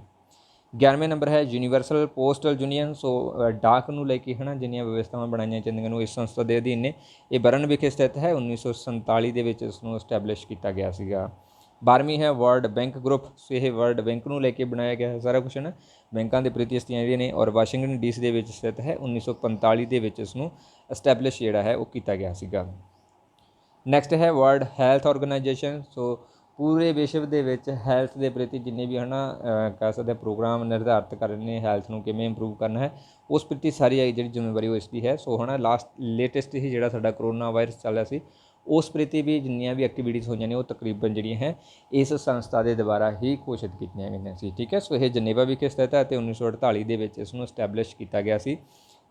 11ਵੇਂ ਨੰਬਰ ਹੈ ਯੂਨੀਵਰਸਲ ਪੋਸਟਲ ਯੂਨੀਅਨ। ਸੋ ਡਾਕ ਨੂੰ ਲੈ ਕੇ ਹੈ ਨਾ ਜਿੰਨੀਆਂ ਵਿਵਸਥਾਵਾਂ ਬਣਾਈਆਂ ਜਾਂਦੀਆਂ ਨੂੰ ਇਸ ਸੰਸਥਾ ਦੇ ਅਧੀਨ ਨੇ। ਇਹ ਬਰਨ ਵਿਖੇ ਸਥਿਤ ਹੈ। 1947 ਦੇ ਵਿੱਚ ਇਸ ਨੂੰ ਇਸਟੈਬਲਿਸ਼ ਕੀਤਾ ਗਿਆ ਸੀਗਾ। 12ਵੀਂ ਹੈ ਵਰਲਡ ਬੈਂਕ ਗਰੁੱਪ। ਸੋ ਇਹ ਵਰਲਡ ਬੈਂਕ ਨੂੰ ਲੈ ਕੇ ਬਣਾਇਆ ਗਿਆ ਹੈ ਸਾਰਾ ਕੁਛ ਹੈ ਨਾ, ਬੈਂਕਾਂ ਦੇ ਪ੍ਰਤੀ ਹਸਤੀਆਂ ਜਿਹੜੀਆਂ ਨੇ, ਔਰ ਵਾਸ਼ਿੰਗਟਨ DC ਦੇ ਵਿੱਚ ਸਥਿਤ ਹੈ। 1945 ਦੇ ਵਿੱਚ ਇਸ ਨੂੰ ਇਸਟੈਬਲਿਸ਼ ਜਿਹੜਾ ਹੈ ਉਹ ਕੀਤਾ ਗਿਆ ਸੀਗਾ। ਨੈਕਸਟ ਹੈ ਵਰਲਡ ਹੈਲਥ ਆਰਗੇਨਾਈਜੇਸ਼ਨ। ਸੋ ਪੂਰੇ ਵਿਸ਼ਵ ਦੇ ਵਿੱਚ ਹੈਲਥ ਦੇ ਪ੍ਰਤੀ ਜਿੰਨੇ ਵੀ ਹੈ ਨਾ ਕਹਿ ਸਕਦੇ ਪ੍ਰੋਗਰਾਮ ਨਿਰਧਾਰਿਤ ਕਰ ਰਹੇ ਨੇ, ਹੈਲਥ ਨੂੰ ਕਿਵੇਂ ਇੰਪਰੂਵ ਕਰਨਾ ਹੈ, ਉਸ ਪ੍ਰਤੀ ਸਾਰੀ ਜਿਹੜੀ ਜ਼ਿੰਮੇਵਾਰੀ ਉਹ ਇਸ ਦੀ ਹੈ। ਸੋ ਹੈ ਨਾ ਲੇਟੈਸਟ ਹੀ ਜਿਹੜਾ ਸਾਡਾ ਕਰੋਨਾ ਵਾਇਰਸ ਚੱਲ ਰਿਹਾ ਸੀ, ਉਸ ਪ੍ਰਤੀ ਵੀ ਜਿੰਨੀਆਂ ਵੀ ਐਕਟੀਵਿਟੀਜ਼ ਹੋਈਆਂ ਨੇ ਉਹ ਤਕਰੀਬਨ ਜਿਹੜੀਆਂ ਹੈ ਇਸ ਸੰਸਥਾ ਦੇ ਦੁਆਰਾ ਹੀ ਘੋਸ਼ਿਤ ਕੀਤੀਆਂ ਗਈਆਂ ਸੀ। ਠੀਕ ਹੈ, ਸੋ ਇਹ ਜਨੇਵਾ ਵਿਖੇ ਸਥਿਤ ਹੈ ਅਤੇ 1948 ਦੇ ਵਿੱਚ ਇਸ ਨੂੰ ਇਸਟੈਬਲਿਸ਼ ਕੀਤਾ ਗਿਆ ਸੀ।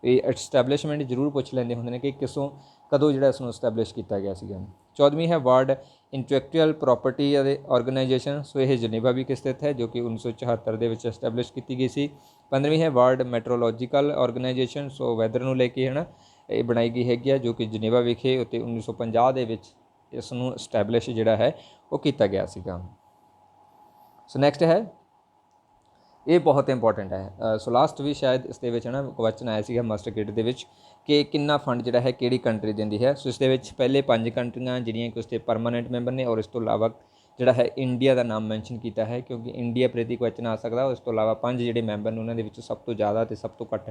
ਇਹ ਐਸਟੈਬਲਿਸ਼ਮੈਂਟ ਜ਼ਰੂਰ ਪੁੱਛ ਲੈਂਦੇ ਹੁੰਦੇ ਨੇ ਕਿ ਕਦੋਂ ਜਿਹੜਾ ਇਸ ਨੂੰ ਇਸਟੈਬਲਿਸ਼ ਕੀਤਾ ਗਿਆ ਸੀਗਾ। 14ਵੀਂ ਹੈ world intellectual property organisation. So ਇਹ ਜਨੇਵਾ ਵਿਖੇ ਸਥਿਤ ਹੈ, ਜੋ ਕਿ 1974 ਦੇ ਵਿੱਚ ਇਸਟੈਬਲਿਸ਼ ਕੀਤੀ ਗਈ ਸੀ। 15ਵੀਂ ਹੈ ਵਰਲਡ ਮੈਟਰੋਲੋਜੀਕਲ ਆਰਗੇਨਾਈਜੇਸ਼ਨ। ਸੋ ਵੈਦਰ ਨੂੰ ਲੈ ਕੇ ਹੈ ਨਾ ਇਹ ਬਣਾਈ ਗਈ ਹੈਗੀ ਆ, ਜੋ ਕਿ ਜਨੇਵਾ ਵਿਖੇ ਅਤੇ 1950 ਦੇ ਵਿੱਚ ਇਸ ਨੂੰ ਇਸਟੈਬਲਿਸ਼ ਜਿਹੜਾ ਹੈ ਉਹ ਕੀਤਾ ਗਿਆ ਸੀਗਾ। ਸੋ ਨੈਕਸਟ ਹੈ, ਇਹ ਬਹੁਤ ਇੰਪੋਰਟੈਂਟ ਹੈ। ਸੋ ਲਾਸਟ ਵੀ ਸ਼ਾਇਦ ਇਸ ਦੇ ਵਿੱਚ ਹੈ ਨਾ ਕੁਐਸਚਨ ਆਇਆ ਸੀਗਾ ਮਾਸਟਰ ਕ੍ਰੈਡਿਟ ਦੇ ਵਿੱਚ ਕਿ ਕਿੰਨਾ ਫੰਡ ਜਿਹੜਾ ਹੈ ਕਿਹੜੀ ਕੰਟਰੀ ਦਿੰਦੀ ਹੈ। ਸੋ ਇਸ ਦੇ ਵਿੱਚ ਪਹਿਲੇ 5 ਕੰਟਰੀਆਂ ਜਿਹੜੀਆਂ ਕਿ ਉਸ ਦੇ ਪਰਮਾਨੈਂਟ ਮੈਂਬਰ ਨੇ, ਔਰ ਇਸ ਤੋਂ ਇਲਾਵਾ ਜਿਹੜਾ ਹੈ ਇੰਡੀਆ ਦਾ ਨਾਮ ਮੈਂਸ਼ਨ ਕੀਤਾ ਹੈ, ਕਿਉਂਕਿ ਇੰਡੀਆ ਪ੍ਰਤੀ ਕੁਐਸਚਨ ਆ ਸਕਦਾ। ਉਸ ਤੋਂ ਇਲਾਵਾ 5 ਜਿਹੜੇ ਮੈਂਬਰ ਨੇ ਉਹਨਾਂ ਦੇ ਵਿੱਚ ਸਭ ਤੋਂ ਜ਼ਿਆਦਾ ਅਤੇ ਸਭ ਤੋਂ ਘੱਟ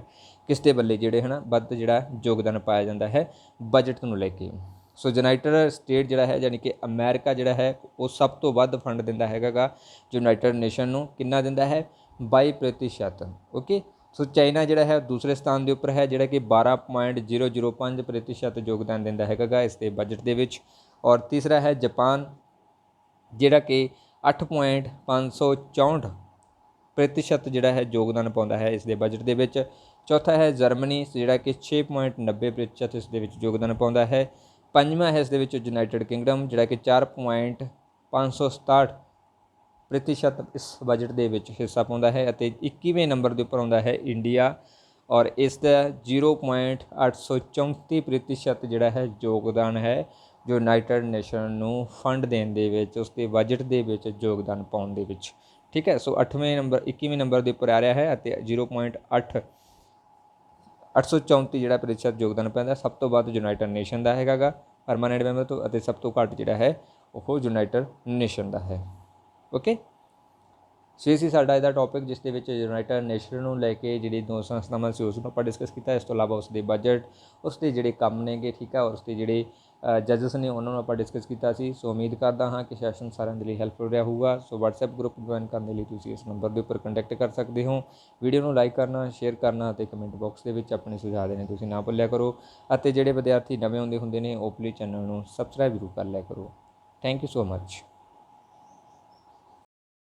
ਕਿਸ ਦੇ ਬੱਲੇ ਜਿਹੜੇ ਹੈ ਨਾ ਵੱਧ ਜਿਹੜਾ ਯੋਗਦਾਨ ਪਾਇਆ ਜਾਂਦਾ ਹੈ ਬਜਟ ਨੂੰ ਲੈ ਕੇ। ਸੋ ਯੂਨਾਈਟਿਡ ਸਟੇਟ ਜਿਹੜਾ ਹੈ ਯਾਨੀ ਕਿ ਅਮਰੀਕਾ ਜਿਹੜਾ ਹੈ ਉਹ ਸਭ ਤੋਂ ਵੱਧ ਫੰਡ ਦਿੰਦਾ ਹੈਗਾ ਯੂਨਾਈਟਿਡ ਨੇਸ਼ਨ ਨੂੰ। ਕਿੰਨਾ ਦਿੰਦਾ ਹੈ? 22%। ਓਕੇ, ਸੋ ਚਾਈਨਾ ਜਿਹੜਾ ਹੈ ਦੂਸਰੇ ਸਥਾਨ ਦੇ ਉੱਪਰ ਹੈ, ਜਿਹੜਾ ਕਿ 12.005% ਯੋਗਦਾਨ ਦਿੰਦਾ ਹੈਗਾ ਇਸ ਦੇ ਬਜਟ ਦੇ ਵਿੱਚ। ਔਰ ਤੀਸਰਾ ਹੈ ਜਾਪਾਨ, ਜਿਹੜਾ ਕਿ 8.564% ਜਿਹੜਾ ਹੈ ਯੋਗਦਾਨ ਪਾਉਂਦਾ ਹੈ ਇਸ ਦੇ ਬਜਟ ਦੇ ਵਿੱਚ। ਚੌਥਾ ਹੈ ਜਰਮਨੀ, ਜਿਹੜਾ ਕਿ 6.90% ਇਸ ਦੇ ਵਿੱਚ ਯੋਗਦਾਨ ਪਾਉਂਦਾ ਹੈ। ਪੰਜਵਾਂ ਹੈ ਇਸ ਦੇ ਵਿੱਚ ਯੂਨਾਈਟਿਡ ਕਿੰਗਡਮ, ਜਿਹੜਾ ਕਿ 4.567% ਇਸ ਬਜਟ ਦੇ ਵਿੱਚ ਹਿੱਸਾ ਪਾਉਂਦਾ ਹੈ। ਅਤੇ 21ਵੇਂ ਨੰਬਰ ਦੇ ਉੱਪਰ ਆਉਂਦਾ ਹੈ ਇੰਡੀਆ, ਔਰ ਇਸ ਦਾ 0.834% ਜਿਹੜਾ ਹੈ ਯੋਗਦਾਨ ਹੈ ਯੂਨਾਈਟਿਡ ਨੇਸ਼ਨ ਨੂੰ ਫੰਡ ਦੇਣ ਦੇ ਵਿੱਚ, ਉਸ ਦੇ ਬਜਟ ਦੇ ਵਿੱਚ ਯੋਗਦਾਨ ਪਾਉਣ ਦੇ ਵਿੱਚ। ਠੀਕ ਹੈ, ਸੋ 21ਵੇਂ ਨੰਬਰ ਦੇ ਉੱਪਰ ਆ ਰਿਹਾ ਹੈ ਅਤੇ 0.834 ਜਿਹੜਾ ਪ੍ਰਤੀਸ਼ਤ ਯੋਗਦਾਨ ਪੈਂਦਾ। ਸਭ ਤੋਂ ਵੱਧ ਯੂਨਾਈਟਿਡ ਨੇਸ਼ਨ ਦਾ ਹੈਗਾ ਪਰਮਾਨੈਂਟ ਮੈਂਬਰ ਤੋਂ, ਅਤੇ ਸਭ ਤੋਂ ਘੱਟ ਜਿਹੜਾ ਹੈ ਉਹ ਯੂਨਾਈਟਿਡ ਨੇਸ਼ਨ ਦਾ ਹੈ। ਓਕੇ, ਸੋ ਇਹ ਸੀ ਸਾਡਾ ਇਹਦਾ ਟੌਪਿਕ, ਜਿਸ ਦੇ ਵਿੱਚ ਯੂਨਾਈਟਿਡ ਨੇਸ਼ਨ ਨੂੰ ਲੈ ਕੇ ਜਿਹੜੀ 2 ਸੰਸਥਾਵਾਂ ਸੀ ਉਸ ਨੂੰ ਆਪਾਂ ਡਿਸਕਸ ਕੀਤਾ। ਇਸ ਤੋਂ ਇਲਾਵਾ ਉਸ ਦੇ ਬਜਟ, ਉਸ ਦੇ ਜਿਹੜੇ ਕੰਮ ਨੇਗੇ, ਠੀਕ ਹੈ, ਔਰ ਉਸ ਦੇ ਜਿਹੜੇ ਜੱਜਸ ਨੇ ਉਹਨਾਂ ਨੂੰ ਆਪਾਂ ਡਿਸਕਸ ਕੀਤਾ ਸੀ। ਸੋ ਉਮੀਦ ਕਰਦਾ ਹਾਂ ਕਿ ਸੈਸ਼ਨ ਸਾਰਿਆਂ ਦੇ ਲਈ ਹੈਲਪਫੁਲ ਰਿਹਾ ਹੋਊਗਾ। ਸੋ WhatsApp ਗਰੁੱਪ ਜੁਆਇਨ ਕਰਨ ਦੇ ਲਈ ਤੁਸੀਂ ਇਸ ਨੰਬਰ ਦੇ ਉੱਪਰ ਕੰਟੈਕਟ ਕਰ ਸਕਦੇ ਹੋ। ਵੀਡੀਓ ਨੂੰ ਲਾਈਕ ਕਰਨਾ, ਸ਼ੇਅਰ ਕਰਨਾ ਅਤੇ ਕਮੈਂਟ ਬਾਕਸ ਦੇ ਵਿੱਚ ਆਪਣੇ ਸੁਝਾਅ ਦੇਣੇ ਤੁਸੀਂ ਨਾ ਭੁੱਲਿਆ ਕਰੋ। ਅਤੇ ਜਿਹੜੇ ਵਿਦਿਆਰਥੀ ਨਵੇਂ ਆਉਂਦੇ ਹੁੰਦੇ ਨੇ ਉਹ ਪਲੀਜ਼ ਚੈਨਲ ਨੂੰ ਸਬਸਕ੍ਰਾਈਬ ਜ਼ਰੂਰ ਕਰ ਲਿਆ ਕਰੋ। Thank you so much.